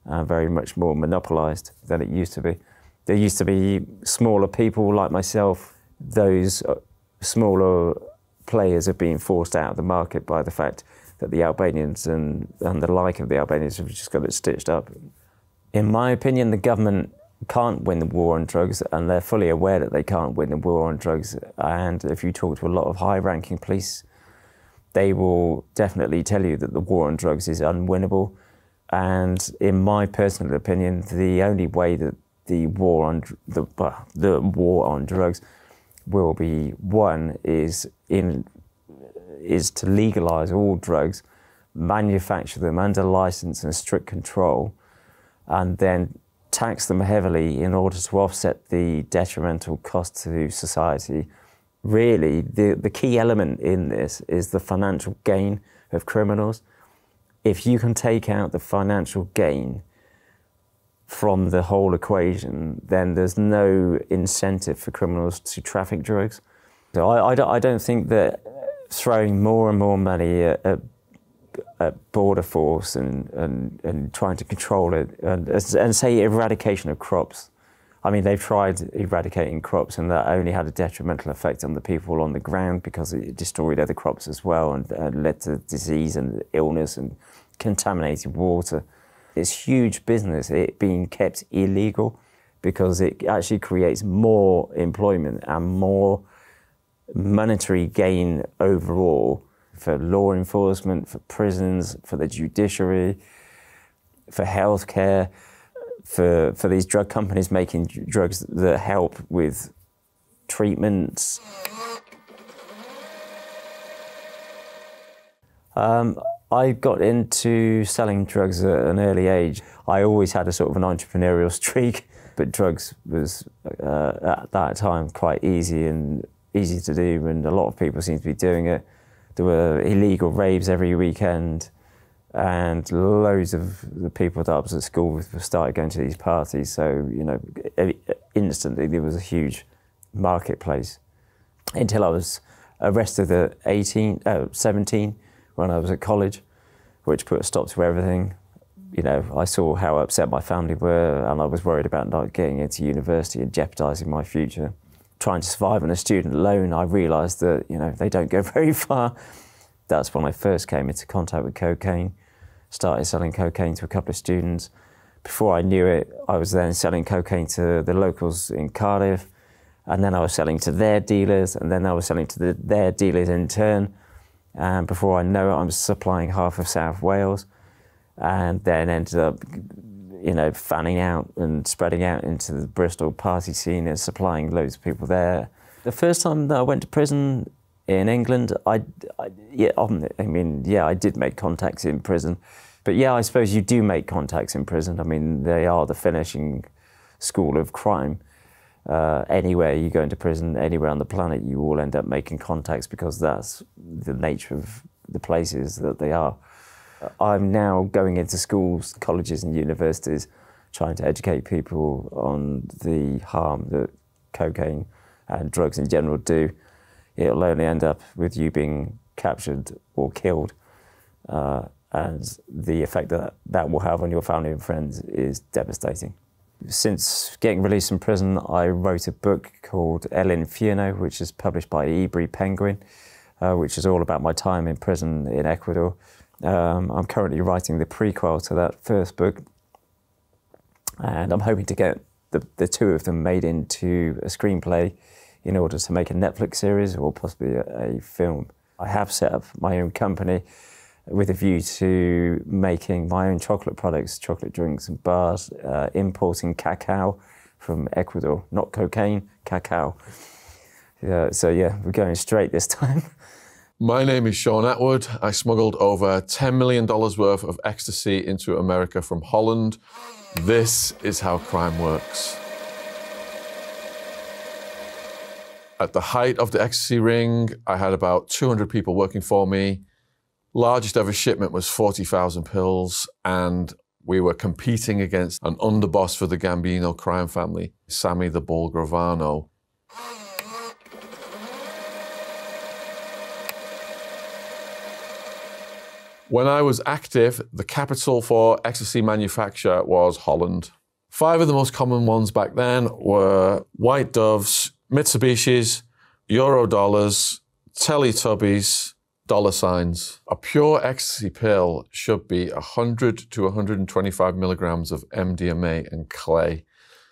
very much more monopolised than it used to be. There used to be smaller people like myself. Those smaller players are being forced out of the market by the fact that the Albanians and the like of the Albanians have just got it stitched up. In my opinion, the government can't win the war on drugs, and they're fully aware that they can't win the war on drugs. And if you talk to a lot of high-ranking police, they will definitely tell you that the war on drugs is unwinnable. And in my personal opinion, the only way that the war on drugs will be won is to legalise all drugs, manufacture them under licence and strict control, and then tax them heavily in order to offset the detrimental cost to society. Really, the key element in this is the financial gain of criminals. If you can take out the financial gain from the whole equation, then there's no incentive for criminals to traffic drugs. So I don't think that throwing more and more money at border force and trying to control it and say eradication of crops. I mean, they've tried eradicating crops and that only had a detrimental effect on the people on the ground because it destroyed other crops as well and led to disease and illness and contaminated water. It's huge business, it being kept illegal, because it actually creates more employment and more monetary gain overall for law enforcement, for prisons, for the judiciary, for healthcare, for these drug companies making drugs that help with treatments. I got into selling drugs at an early age. I always had a sort of an entrepreneurial streak, but drugs was at that time quite easy to do, and a lot of people seemed to be doing it. There were illegal raves every weekend, and loads of the people that I was at school with started going to these parties. So, you know, instantly there was a huge marketplace until I was arrested at 17 when I was at college, which put a stop to everything. You know, I saw how upset my family were, and I was worried about not getting into university and jeopardising my future. Trying to survive on a student loan, I realised that, you know, they don't go very far. That's when I first came into contact with cocaine, started selling cocaine to a couple of students. Before I knew it, I was then selling cocaine to the locals in Cardiff, and then I was selling to their dealers, and then I was selling to their dealers in turn. And before I know it, I was supplying half of South Wales, and then ended up, you know, fanning out and spreading out into the Bristol party scene and supplying loads of people there. The first time that I went to prison in England, I did make contacts in prison. But yeah, I suppose you do make contacts in prison. I mean, they are the finishing school of crime. Anywhere you go into prison, anywhere on the planet, you all end up making contacts because that's the nature of the places that they are. I'm now going into schools, colleges and universities, trying to educate people on the harm that cocaine and drugs in general do. It'll only end up with you being captured or killed, and the effect that that will have on your family and friends is devastating. Since getting released from prison, I wrote a book called El Infierno, which is published by Ebury Penguin, which is all about my time in prison in Ecuador. I'm currently writing the prequel to that first book, and I'm hoping to get the two of them made into a screenplay in order to make a Netflix series or possibly a film. I have set up my own company with a view to making my own chocolate products, chocolate drinks and bars, importing cacao from Ecuador, not cocaine, cacao. So yeah, we're going straight this time. My name is Sean Atwood. I smuggled over $10 million worth of ecstasy into America from Holland. This is how crime works. At the height of the ecstasy ring, I had about 200 people working for me. Largest ever shipment was 40,000 pills, and we were competing against an underboss for the Gambino crime family, Sammy the Bull Gravano. When I was active, the capital for ecstasy manufacture was Holland. 5 of the most common ones back then were White Doves, Mitsubishis, Eurodollars, Teletubbies, dollar signs. A pure ecstasy pill should be 100 to 125 milligrams of MDMA and clay.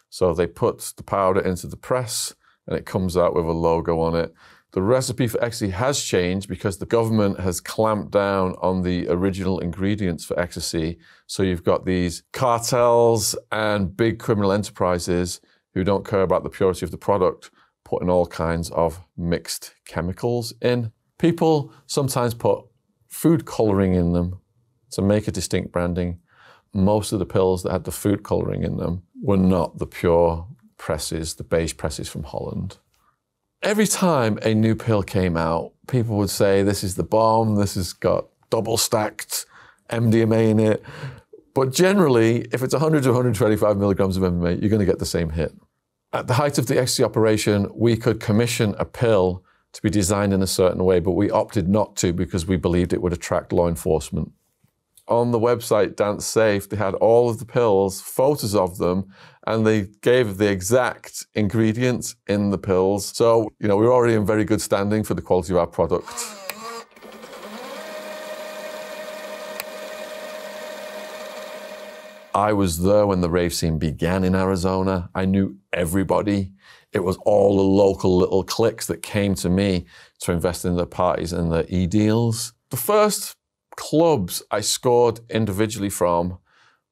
So they put the powder into the press and it comes out with a logo on it. The recipe for ecstasy has changed because the government has clamped down on the original ingredients for ecstasy. So you've got these cartels and big criminal enterprises who don't care about the purity of the product, putting all kinds of mixed chemicals in. People sometimes put food coloring in them to make a distinct branding. Most of the pills that had the food coloring in them were not the pure presses, the beige presses from Holland. Every time a new pill came out, people would say, this is the bomb, this has got double stacked MDMA in it. But generally, if it's 100 to 125 milligrams of MDMA, you're going to get the same hit. At the height of the ecstasy operation, we could commission a pill to be designed in a certain way, but we opted not to because we believed it would attract law enforcement. On the website Dance Safe, they had all of the pills, photos of them, and they gave the exact ingredients in the pills. So, you know, we were already in very good standing for the quality of our product. I was there when the rave scene began in Arizona. I knew everybody. It was all the local little cliques that came to me to invest in their parties and their e-deals. The first clubs I scored individually from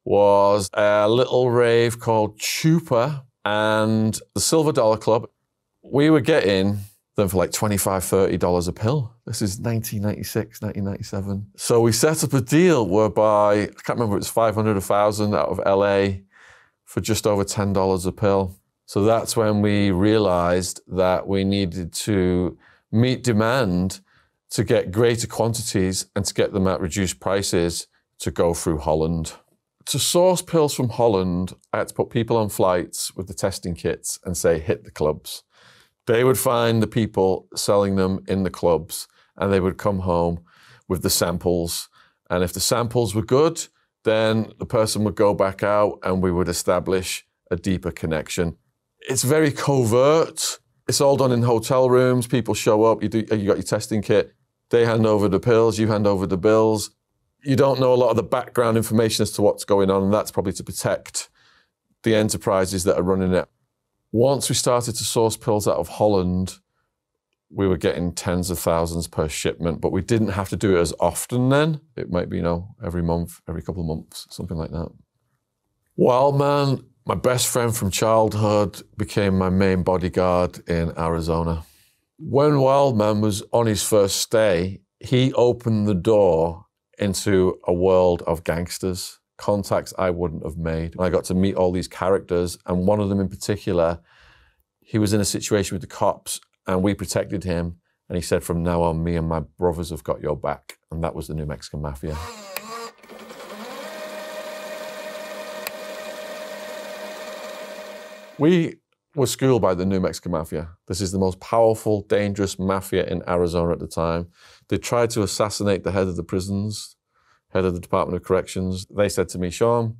was a little rave called Chupa and the Silver Dollar Club. We were getting them for like $25, $30 a pill. This is 1996, 1997. So we set up a deal whereby, I can't remember, it's 500, 1,000 out of LA for just over $10 a pill. So that's when we realized that we needed to meet demand to get greater quantities and to get them at reduced prices to go through Holland. To source pills from Holland, I had to put people on flights with the testing kits and say, hit the clubs. They would find the people selling them in the clubs and they would come home with the samples. And if the samples were good, then the person would go back out and we would establish a deeper connection. It's very covert. It's all done in hotel rooms. People show up, you got your testing kit. They hand over the pills, you hand over the bills. You don't know a lot of the background information as to what's going on, and that's probably to protect the enterprises that are running it. Once we started to source pills out of Holland, we were getting tens of thousands per shipment, but we didn't have to do it as often then. It might be, every month, every couple of months, something like that. Wildman, my best friend from childhood, became my main bodyguard in Arizona. When Wildman was on his first stay, he opened the door into a world of gangsters, contacts I wouldn't have made. I got to meet all these characters, and one of them in particular, he was in a situation with the cops and we protected him, and he said, from now on, me and my brothers have got your back, and that was the New Mexican Mafia. We were schooled by the New Mexican Mafia. This is the most powerful, dangerous mafia in Arizona at the time. They tried to assassinate the head of the prisons, head of the Department of Corrections. They said to me, Sean,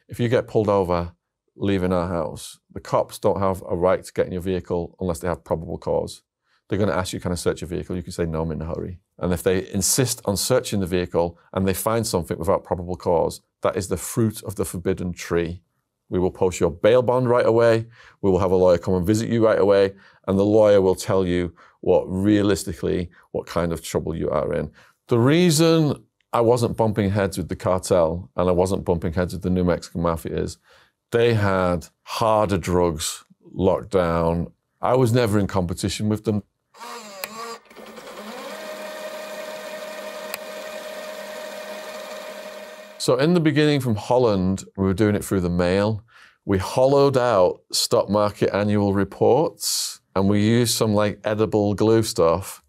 if you get pulled over leaving our house, the cops don't have a right to get in your vehicle unless they have probable cause. They're going to ask you, can I search your vehicle? You can say, no, I'm in a hurry. And if they insist on searching the vehicle and they find something without probable cause, that is the fruit of the forbidden tree. We will post your bail bond right away. We will have a lawyer come and visit you right away. And the lawyer will tell you what kind of trouble you are in. The reason I wasn't bumping heads with the cartel and I wasn't bumping heads with the New Mexican Mafia is they had harder drugs locked down. I was never in competition with them. So in the beginning from Holland, we were doing it through the mail. We hollowed out stock market annual reports and we used some like edible glue stuff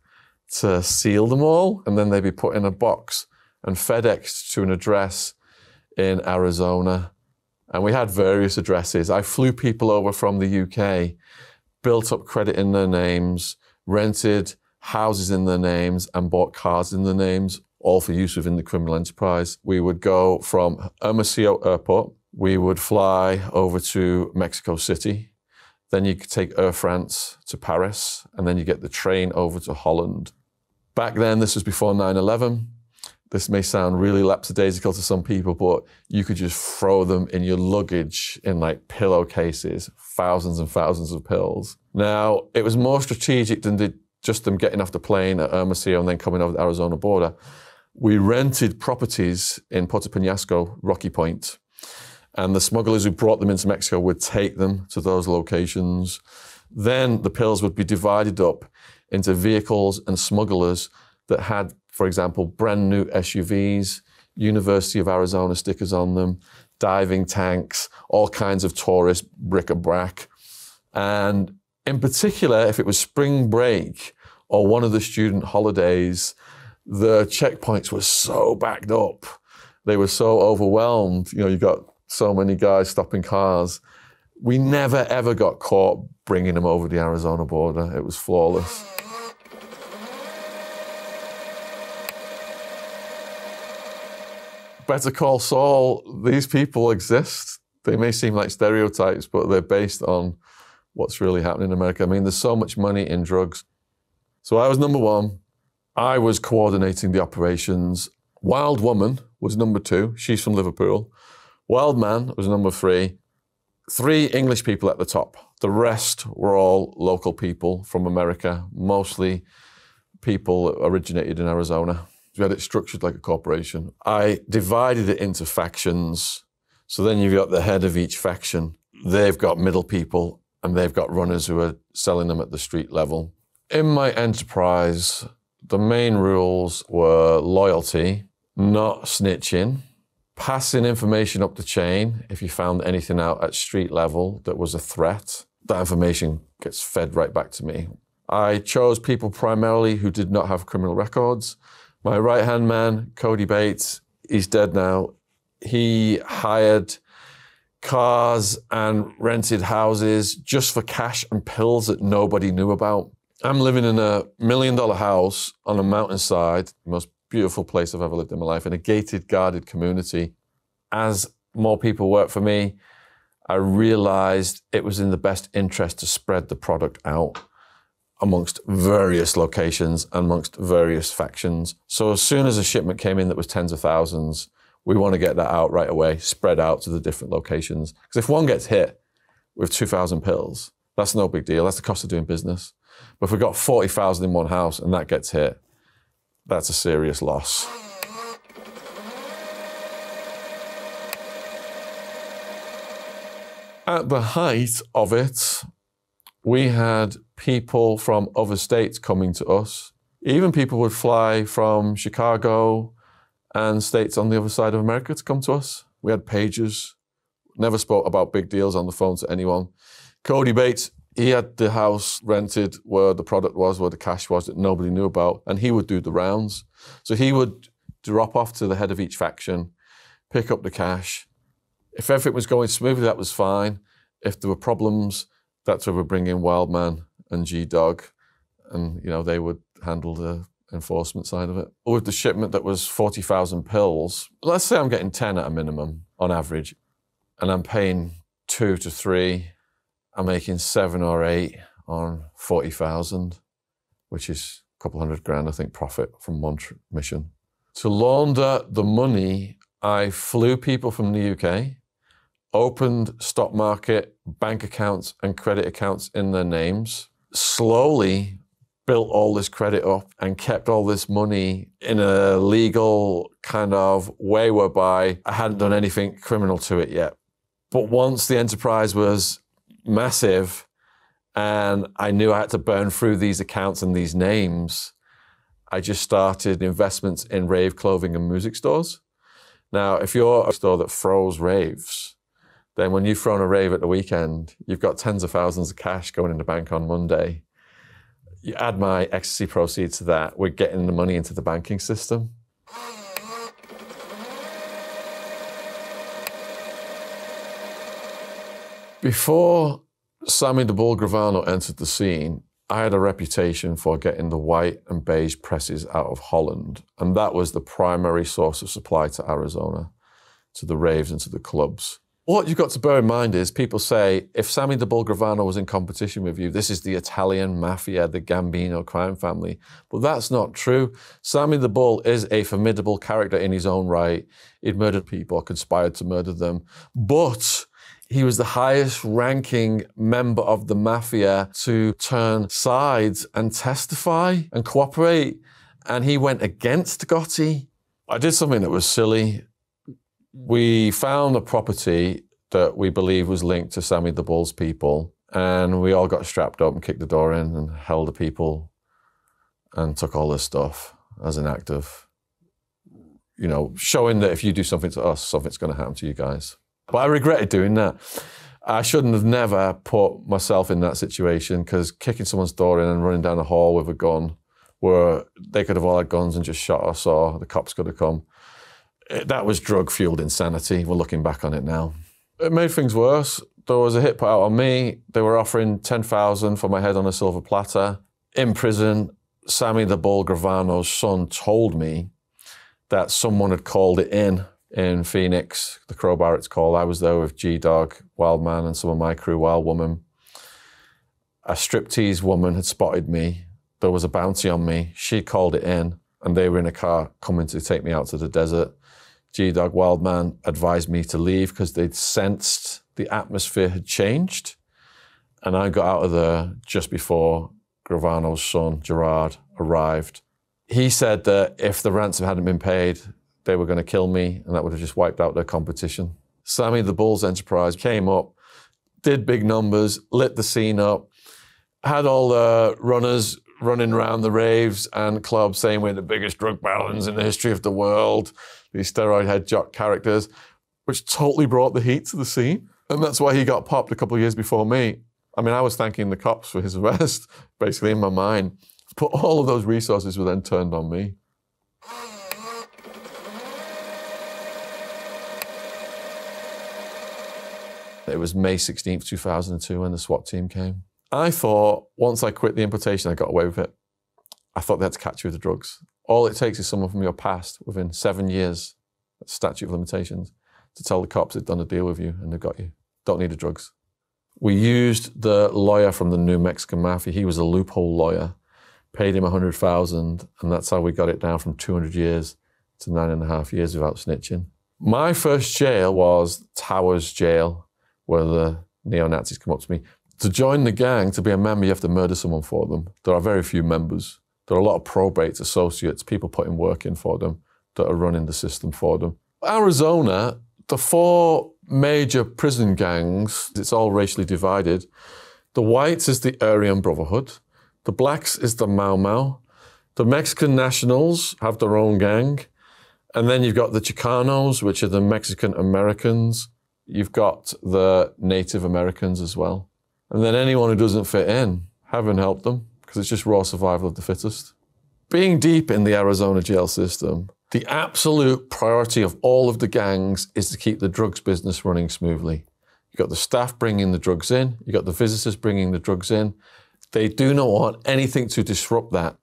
to seal them all. And then they'd be put in a box and FedExed to an address in Arizona. And we had various addresses. I flew people over from the UK, built up credit in their names, rented houses in their names and bought cars in their names, all for use within the criminal enterprise. We would go from Hermosillo Airport, we would fly over to Mexico City, then you could take Air France to Paris, and then you get the train over to Holland. Back then, this was before 9/11. This may sound really lapsadaisical to some people, but you could just throw them in your luggage in like pillowcases, thousands and thousands of pills. Now, it was more strategic than just them getting off the plane at Hermosillo and then coming over the Arizona border. We rented properties in Puerto Penasco, Rocky Point, and the smugglers who brought them into Mexico would take them to those locations. Then the pills would be divided up into vehicles and smugglers that had, for example, brand new SUVs, University of Arizona stickers on them, diving tanks, all kinds of tourist bric-a-brac. And in particular, if it was spring break or one of the student holidays, the checkpoints were so backed up. They were so overwhelmed. You got so many guys stopping cars. We never, ever got caught bringing them over the Arizona border. It was flawless. Better Call Saul, these people exist. They may seem like stereotypes, but they're based on what's really happening in America. I mean, there's so much money in drugs. So I was number one. I was coordinating the operations. Wild Woman was number two. She's from Liverpool. Wild Man was number three. 3 English people at the top. The rest were all local people from America, mostly people that originated in Arizona. We had it structured like a corporation. I divided it into factions. So then you've got the head of each faction. They've got middle people and they've got runners who are selling them at the street level. In my enterprise, the main rules were loyalty, not snitching, passing information up the chain if you found anything out at street level that was a threat. That information gets fed right back to me. I chose people primarily who did not have criminal records. My right-hand man, Cody Bates, he's dead now. He hired cars and rented houses just for cash and pills that nobody knew about. I'm living in a $1 million house on a mountainside, the most beautiful place I've ever lived in my life, in a gated, guarded community. As more people worked for me, I realized it was in the best interest to spread the product out amongst various locations and amongst various factions. So as soon as a shipment came in that was tens of thousands, we want to get that out right away, spread out to the different locations. Because if one gets hit with 2,000 pills, that's no big deal. That's the cost of doing business. But if we've got 40,000 in one house and that gets hit, that's a serious loss. At the height of it, we had people from other states coming to us. Even people would fly from Chicago and states on the other side of America to come to us. We had pagers, never spoke about big deals on the phone to anyone. Cody Bates, he had the house rented where the product was, where the cash was that nobody knew about, and he would do the rounds. So he would drop off to the head of each faction, pick up the cash. If everything was going smoothly, that was fine. If there were problems, that's where we bring in Wildman and G-Dog, and they would handle the enforcement side of it. With the shipment that was 40,000 pills, let's say I'm getting 10 at a minimum on average, and I'm paying 2 to 3. I'm making 7 or 8 on 40,000, which is a couple $100,000, I think, profit from one mission. To launder the money, I flew people from the UK, opened stock market, bank accounts and credit accounts in their names, slowly built all this credit up and kept all this money in a legal kind of way whereby I hadn't done anything criminal to it yet. But once the enterprise was massive and I knew I had to burn through these accounts and these names, I just started investments in rave clothing and music stores. Now, if you're a store that throws raves, then when you've thrown a rave at the weekend, you've got tens of thousands of cash going in the bank on Monday. You add my Ecstasy proceeds to that, we're getting the money into the banking system. Before Sammy the Bull Gravano entered the scene, I had a reputation for getting the white and beige presses out of Holland, and that was the primary source of supply to Arizona, to the raves and to the clubs. What you've got to bear in mind is people say, if Sammy the Bull Gravano was in competition with you, this is the Italian mafia, the Gambino crime family. But that's not true. Sammy the Bull is a formidable character in his own right. He'd murdered people, conspired to murder them. But he was the highest ranking member of the mafia to turn sides and testify and cooperate. And he went against Gotti. I did something that was silly. We found a property that we believe was linked to Sammy the Bull's people, and we all got strapped up and kicked the door in and held the people and took all this stuff as an act of, showing that if you do something to us, something's going to happen to you guys. But I regretted doing that. I shouldn't have never put myself in that situation, because kicking someone's door in and running down a hall with a gun where they could have all had guns and just shot us, or the cops could have come. That was drug-fueled insanity. We're looking back on it now. It made things worse. There was a hit put out on me. They were offering $10,000 for my head on a silver platter. In prison, Sammy the Bull Gravano's son told me that someone had called it in Phoenix, the Crowbar it's called. I was there with G-Dog, Wildman, and some of my crew, Wild Woman. A striptease woman had spotted me. There was a bounty on me. She called it in, and they were in a car coming to take me out to the desert. G-Dog, Wildman advised me to leave because they'd sensed the atmosphere had changed. And I got out of there just before Gravano's son, Gerard, arrived. He said that if the ransom hadn't been paid, they were going to kill me, and that would have just wiped out their competition. Sammy the Bull's enterprise came up, did big numbers, lit the scene up, had all the runners running around the raves and clubs saying we're the biggest drug barons in the history of the world, these steroid head jock characters, which totally brought the heat to the scene. And that's why he got popped a couple of years before me. I mean, I was thanking the cops for his arrest, basically, in my mind. But all of those resources were then turned on me. It was May 16th, 2002 when the SWAT team came. I thought once I quit the importation, I got away with it. I thought they had to catch you with the drugs. All it takes is someone from your past within 7 years, statute of limitations, to tell the cops they've done a deal with you and they've got you. Don't need the drugs. We used the lawyer from the New Mexican Mafia. He was a loophole lawyer, paid him $100,000, and that's how we got it down from 200 years to 9.5 years without snitching. My first jail was Towers Jail, where the neo-Nazis come up to me. To join the gang, to be a member, you have to murder someone for them. There are very few members. There are a lot of probates, associates, people putting work in for them that are running the system for them. Arizona, the 4 major prison gangs, it's all racially divided. The whites is the Aryan Brotherhood. The blacks is the Mau Mau. The Mexican nationals have their own gang. And then you've got the Chicanos, which are the Mexican Americans. You've got the Native Americans as well. And then anyone who doesn't fit in, heaven help them, because it's just raw survival of the fittest. Being deep in the Arizona jail system, the absolute priority of all of the gangs is to keep the drugs business running smoothly. You've got the staff bringing the drugs in, you've got the visitors bringing the drugs in. They do not want anything to disrupt that.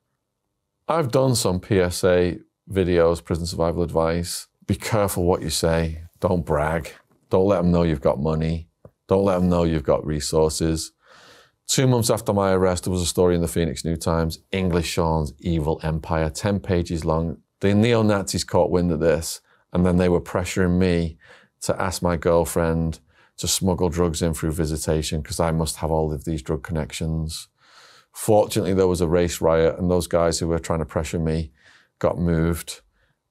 I've done some PSA videos, prison survival advice. Be careful what you say. Don't brag. Don't let them know you've got money. Don't let them know you've got resources. 2 months after my arrest, there was a story in the Phoenix New Times, English Sean's Evil Empire, 10 pages long. The neo-Nazis caught wind of this, and then they were pressuring me to ask my girlfriend to smuggle drugs in through visitation because I must have all of these drug connections. Fortunately, there was a race riot, and those guys who were trying to pressure me got moved,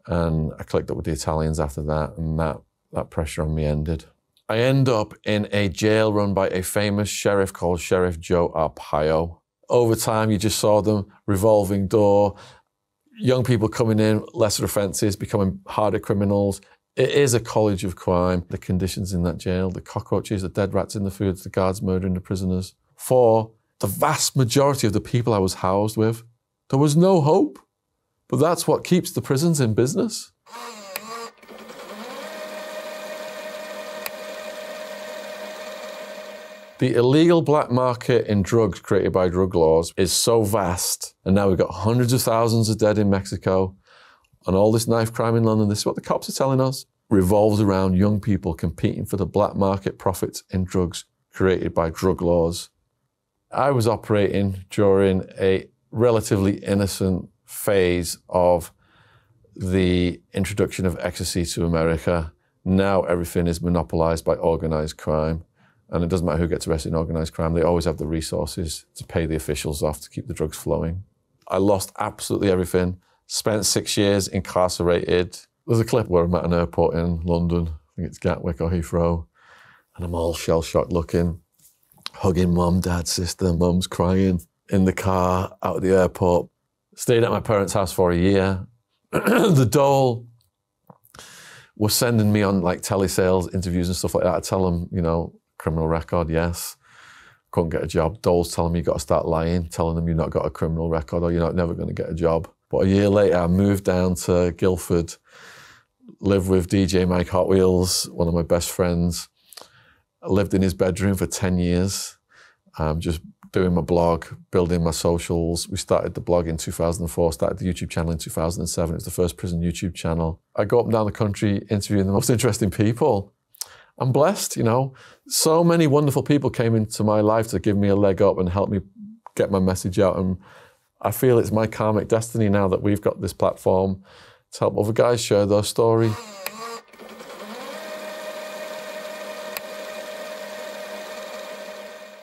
and I clicked up with the Italians after that, and that pressure on me ended. I end up in a jail run by a famous sheriff called Sheriff Joe Arpaio. Over time, you just saw them, revolving door, young people coming in, lesser offences, becoming harder criminals. It is a college of crime. The conditions in that jail, the cockroaches, the dead rats in the foods, the guards murdering the prisoners. For the vast majority of the people I was housed with, there was no hope. But that's what keeps the prisons in business. The illegal black market in drugs created by drug laws is so vast, and now we've got hundreds of thousands of dead in Mexico, and all this knife crime in London, this is what the cops are telling us, revolves around young people competing for the black market profits in drugs created by drug laws. I was operating during a relatively innocent phase of the introduction of ecstasy to America. Now everything is monopolized by organized crime. And it doesn't matter who gets arrested in organised crime, they always have the resources to pay the officials off to keep the drugs flowing. I lost absolutely everything, spent 6 years incarcerated. There's a clip where I'm at an airport in London, I think it's Gatwick or Heathrow, and I'm all shell-shocked looking, hugging mum, dad, sister, mum's crying, in the car, out of the airport. Stayed at my parents' house for a year. The dole was sending me on like telesales interviews and stuff like that. I tell them, you know, criminal record, yes. Couldn't get a job. Dole's telling me you've got to start lying, telling them you've not got a criminal record or you're never going to get a job. But a year later, I moved down to Guildford, lived with DJ Mike Hot Wheels, one of my best friends. I lived in his bedroom for 10 years, just doing my blog, building my socials. We started the blog in 2004, started the YouTube channel in 2007. It was the first prison YouTube channel. I go up and down the country interviewing the most interesting people. I'm blessed, you know. So many wonderful people came into my life to give me a leg up and help me get my message out. And I feel it's my karmic destiny now that we've got this platform to help other guys share their story.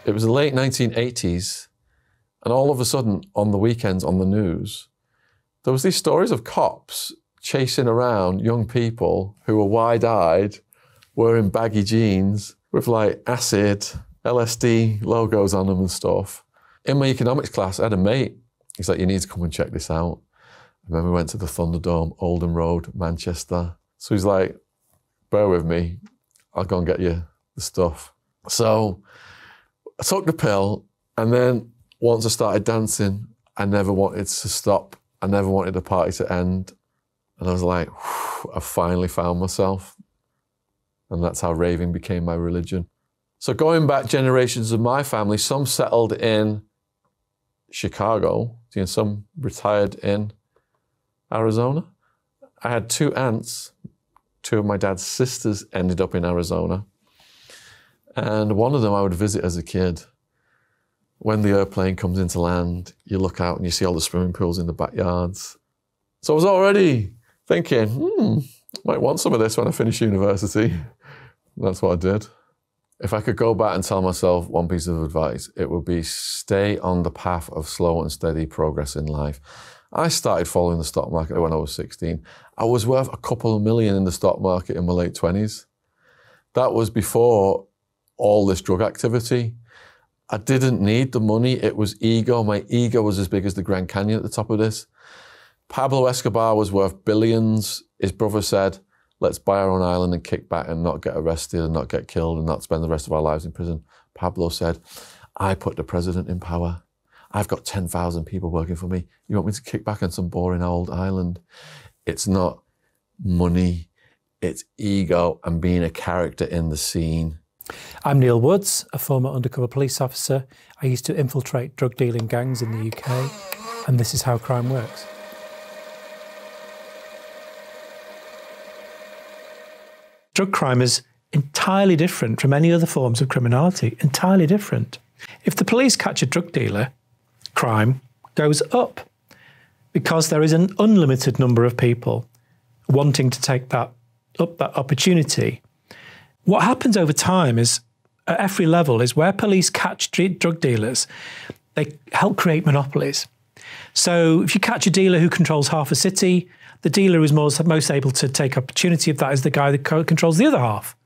It was the late 1980s, and all of a sudden, on the weekends on the news, there was these stories of cops chasing around young people who were wide-eyed, wearing baggy jeans with like acid, LSD logos on them and stuff. In my economics class, I had a mate He's like, you need to come and check this out. And then we went to the Thunderdome, Oldham Road, Manchester. So he's like, bear with me, I'll go and get you the stuff. So I took the pill, and then once I started dancing, I never wanted to stop. I never wanted the party to end. And I was like, I finally found myself. And that's how raving became my religion. So going back generations of my family, some settled in Chicago, and some retired in Arizona. I had 2 aunts, 2 of my dad's sisters ended up in Arizona. And one of them I would visit as a kid. When the airplane comes into land, you look out and you see all the swimming pools in the backyards. So I was already thinking, might want some of this when I finish university. That's what I did. If I could go back and tell myself one piece of advice, it would be stay on the path of slow and steady progress in life. I started following the stock market when I was 16. I was worth a couple of million in the stock market in my late 20s. That was before all this drug activity. I didn't need the money, it was ego. My ego was as big as the Grand Canyon at the top of this. Pablo Escobar was worth billions. His brother said, let's buy our own island and kick back and not get arrested and not get killed and not spend the rest of our lives in prison. Pablo said, I put the president in power. I've got 10,000 people working for me. You want me to kick back on some boring old island? It's not money, it's ego and being a character in the scene. I'm Neil Woods, a former undercover police officer. I used to infiltrate drug dealing gangs in the UK, and this is how crime works. Drug crime is entirely different from any other forms of criminality, entirely different. If the police catch a drug dealer, crime goes up because there is an unlimited number of people wanting to take that opportunity. What happens over time is, at every level, is where police catch drug dealers, they help create monopolies. So if you catch a dealer who controls half a city, the dealer who's most able to take opportunity of that is the guy that controls the other half.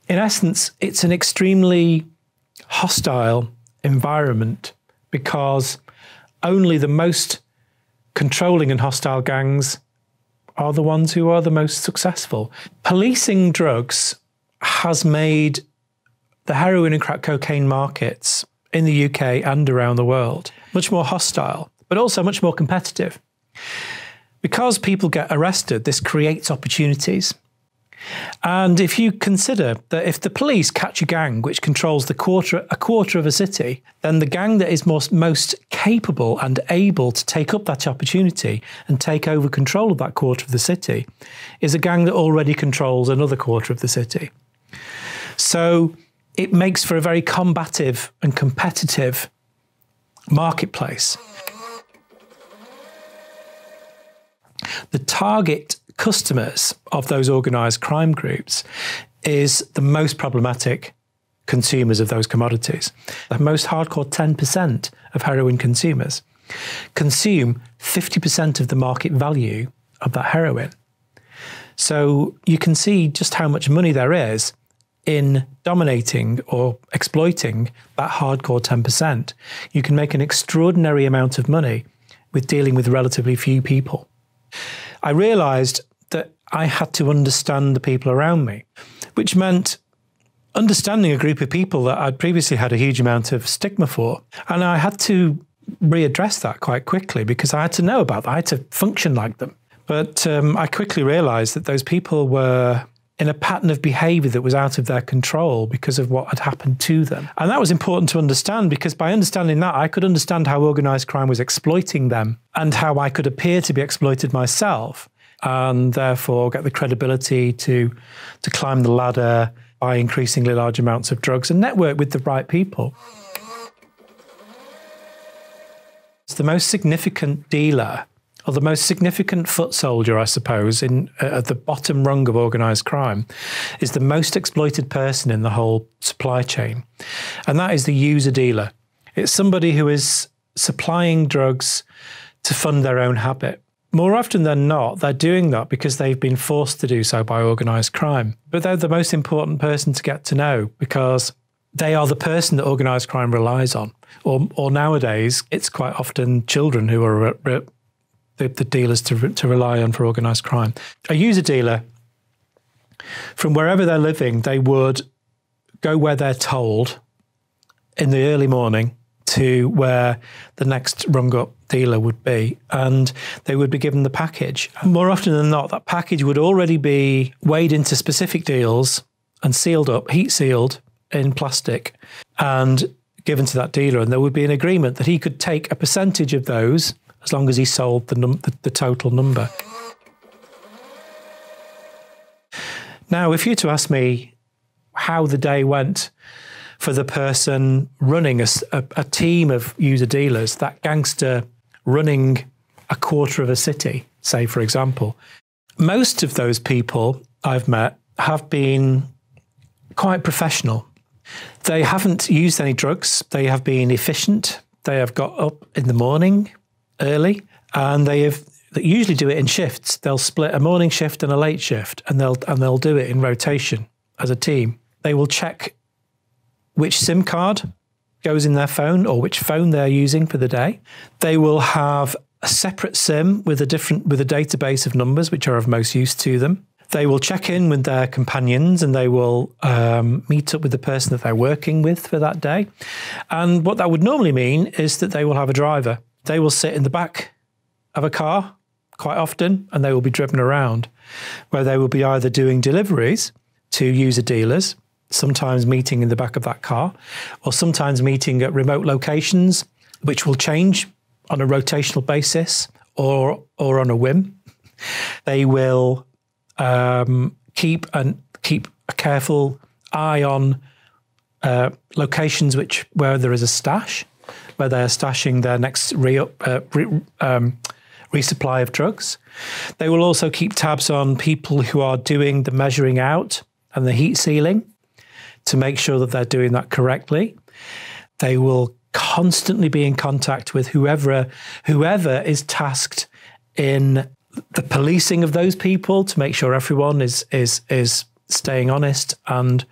In essence, it's an extremely hostile environment because only the most controlling and hostile gangs are the ones who are the most successful. Policing drugs has made the heroin and crack cocaine markets in the UK and around the world much more hostile, but also much more competitive. Because people get arrested, this creates opportunities. And if you consider that if the police catch a gang which controls a quarter of a city, then the gang that is most capable and able to take up that opportunity and take over control of that quarter of the city is a gang that already controls another quarter of the city. So it makes for a very combative and competitive marketplace. The target customers of those organised crime groups is the most problematic consumers of those commodities. The most hardcore 10% of heroin consumers consume 50% of the market value of that heroin. So you can see just how much money there is in dominating or exploiting that hardcore 10%. You can make an extraordinary amount of money with dealing with relatively few people. I realised that I had to understand the people around me, which meant understanding a group of people that I'd previously had a huge amount of stigma for. And I had to readdress that quite quickly because I had to know about that. I had to function like them. But I quickly realised that those people were in a pattern of behaviour that was out of their control because of what had happened to them. And that was important to understand because by understanding that, I could understand how organised crime was exploiting them and how I could appear to be exploited myself and therefore get the credibility to climb the ladder, buy increasingly large amounts of drugs and network with the right people. The most significant dealer, or the most significant foot soldier, I suppose, at the bottom rung of organised crime, is the most exploited person in the whole supply chain. And that is the user dealer. It's somebody who is supplying drugs to fund their own habit. More often than not, they're doing that because they've been forced to do so by organised crime. But they're the most important person to get to know because they are the person that organised crime relies on. Or nowadays, it's quite often children who are the dealers to rely on for organised crime. A user dealer, from wherever they're living, they would go where they're told in the early morning to where the next rung-up dealer would be, and they would be given the package. More often than not, that package would already be weighed into specific deals and sealed up, heat-sealed in plastic, and given to that dealer, and there would be an agreement that he could take a percentage of those as long as he sold the total number. Now, if you were to ask me how the day went for the person running a team of user dealers, that gangster running a quarter of a city, say, for example, most of those people I've met have been quite professional. They haven't used any drugs. They have been efficient. They have got up in the morning early, and they usually do it in shifts. They'll split a morning shift and a late shift, and they'll do it in rotation as a team. They will check which SIM card goes in their phone or which phone they're using for the day. They will have a separate SIM with a database of numbers which are of most use to them. They will check in with their companions, and they will meet up with the person that they're working with for that day. And what that would normally mean is that they will have a driver. They will sit in the back of a car quite often, and they will be driven around, where they will be either doing deliveries to user dealers, sometimes meeting in the back of that car, or sometimes meeting at remote locations, which will change on a rotational basis or on a whim. They will keep a careful eye on locations where there is a stash, where they are stashing their next resupply of drugs. They will also keep tabs on people who are doing the measuring out and the heat sealing to make sure that they're doing that correctly. They will constantly be in contact with whoever is tasked in the policing of those people to make sure everyone is staying honest and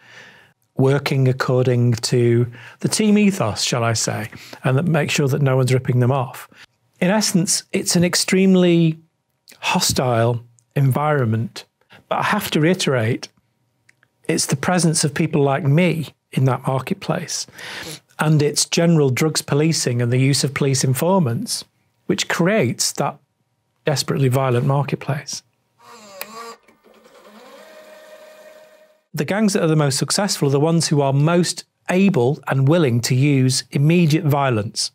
working according to the team ethos, shall I say, and that make sure that no one's ripping them off. In essence, it's an extremely hostile environment, but I have to reiterate, it's the presence of people like me in that marketplace, and it's general drugs policing and the use of police informants which creates that desperately violent marketplace. The gangs that are the most successful are the ones who are most able and willing to use immediate violence.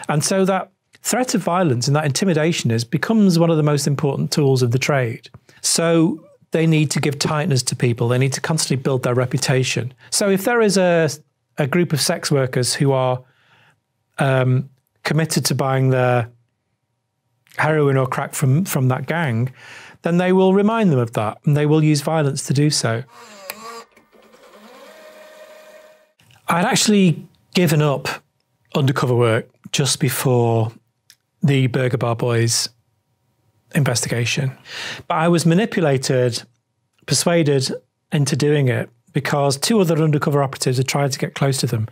And so that threat of violence and that intimidation becomes one of the most important tools of the trade. So they need to give tightness to people. They need to constantly build their reputation. So if there is a group of sex workers who are committed to buying their heroin or crack from that gang, then they will remind them of that, and they will use violence to do so. I'd actually given up undercover work just before the Burger Bar Boys investigation. But I was manipulated, persuaded into doing it because two other undercover operatives had tried to get close to them,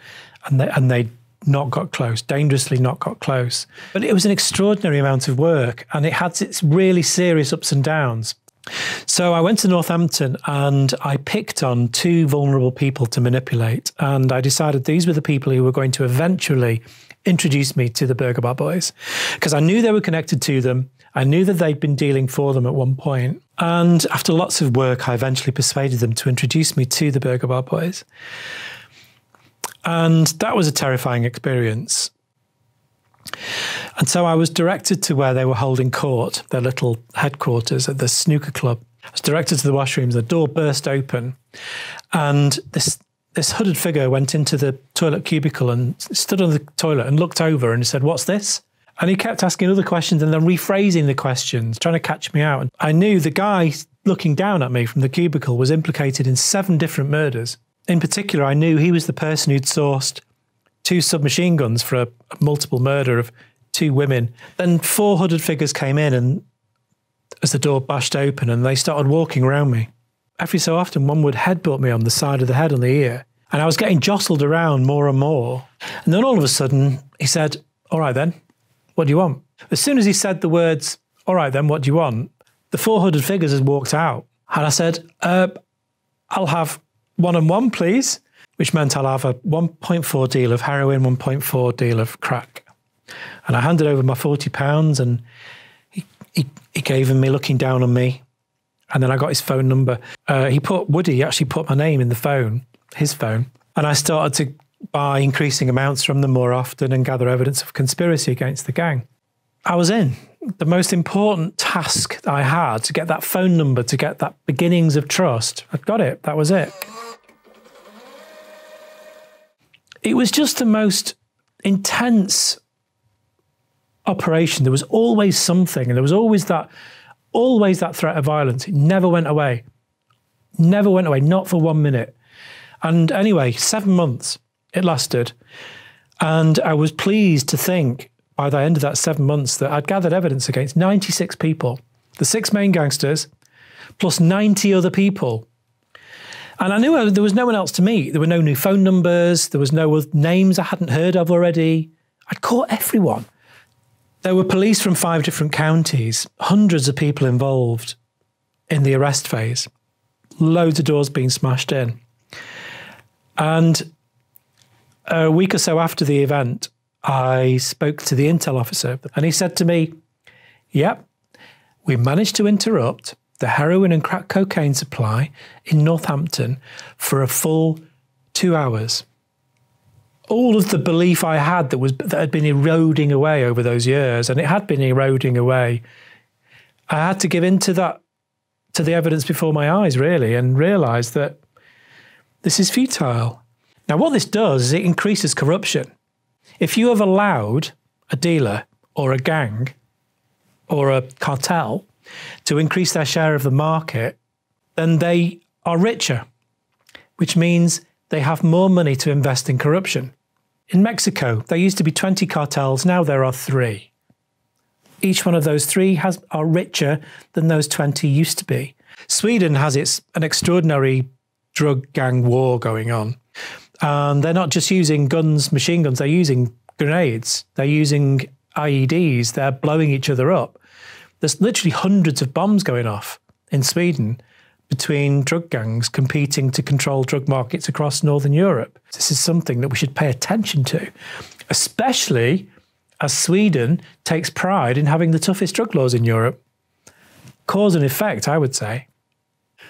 and they not got close, dangerously not got close. But it was an extraordinary amount of work, and it had its really serious ups and downs. So I went to Northampton and I picked on two vulnerable people to manipulate, and I decided these were the people who were going to eventually introduce me to the Burger Bar Boys, because I knew they were connected to them. I knew that they'd been dealing for them at one point. And after lots of work, I eventually persuaded them to introduce me to the Burger Bar Boys. And that was a terrifying experience. And so I was directed to where they were holding court, their little headquarters at the snooker club. I was directed to the washrooms, the door burst open, and this hooded figure went into the toilet cubicle and stood on the toilet and looked over and said, "What's this?" And he kept asking other questions and then rephrasing the questions, trying to catch me out. And I knew the guy looking down at me from the cubicle was implicated in 7 different murders. In particular, I knew he was the person who'd sourced 2 submachine guns for a multiple murder of 2 women. Then 4 hooded figures came in, and as the door bashed open, and they started walking around me. Every so often, one would headbutt me on the side of the head, on the ear, And I was getting jostled around more and more. And then all of a sudden, he said, all right then, what do you want? As soon as he said the words, all right then, what do you want? The 400 figures had walked out. And I said, I'll have 1 and 1, please, which meant I'll have a 1.4 deal of heroin, 1.4 deal of crack. And I handed over my £40 and he gave me looking down on me. And then I got his phone number. Woody actually put my name in the phone, his phone. And I started to buy increasing amounts from them more often and gather evidence of conspiracy against the gang. I was in. The most important task I had, to get that phone number, to get that beginnings of trust, I'd got it. That was it. It was just the most intense operation. There was always something, and there was always that threat of violence. It never went away. Never went away, not for 1 minute. And anyway, 7 months it lasted. And I was pleased to think by the end of that 7 months that I'd gathered evidence against 96 people, the 6 main gangsters, plus 90 other people. And I knew there was no one else to meet. There were no new phone numbers. There was no names I hadn't heard of already. I'd caught everyone. There were police from 5 different counties, hundreds of people involved in the arrest phase, loads of doors being smashed in. And a week or so after the event, I spoke to the intel officer and he said to me, yep, we managed to interrupt the heroin and crack cocaine supply in Northampton for a full 2 hours. All of the belief I had that had been eroding away over those years, and it had been eroding away, I had to give in to the evidence before my eyes, really, and realise that this is futile. Now, what this does is it increases corruption. If you have allowed a dealer or a gang or a cartel to increase their share of the market, then they are richer, which means they have more money to invest in corruption. In Mexico, there used to be 20 cartels, now there are 3. Each one of those 3 are richer than those 20 used to be. Sweden has an extraordinary drug gang war going on. And they're not just using guns, machine guns, they're using grenades, they're using IEDs, they're blowing each other up. There's literally hundreds of bombs going off in Sweden between drug gangs competing to control drug markets across Northern Europe. This is something that we should pay attention to, especially as Sweden takes pride in having the toughest drug laws in Europe. Cause and effect, I would say.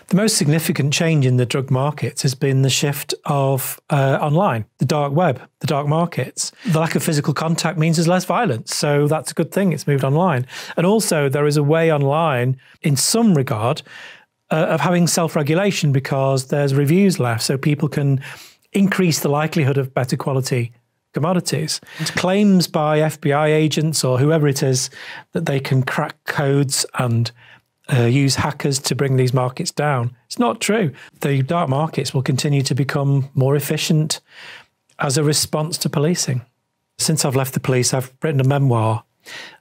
The most significant change in the drug markets has been the shift of online, the dark web, the dark markets. The lack of physical contact means there's less violence, so that's a good thing. It's moved online. And also there is a way online, in some regard, of having self-regulation because there's reviews left, so people can increase the likelihood of better quality commodities. And claims by FBI agents or whoever it is that they can crack codes and use hackers to bring these markets down. It's not true. The dark markets will continue to become more efficient as a response to policing. Since I've left the police, I've written a memoir,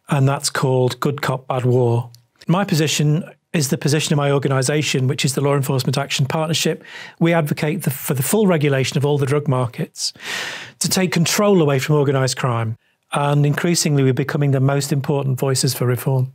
and that's called Good Cop, Bad War. My position is the position of my organisation, which is the Law Enforcement Action Partnership. We advocate for the full regulation of all the drug markets, to take control away from organised crime, and increasingly we're becoming the most important voices for reform.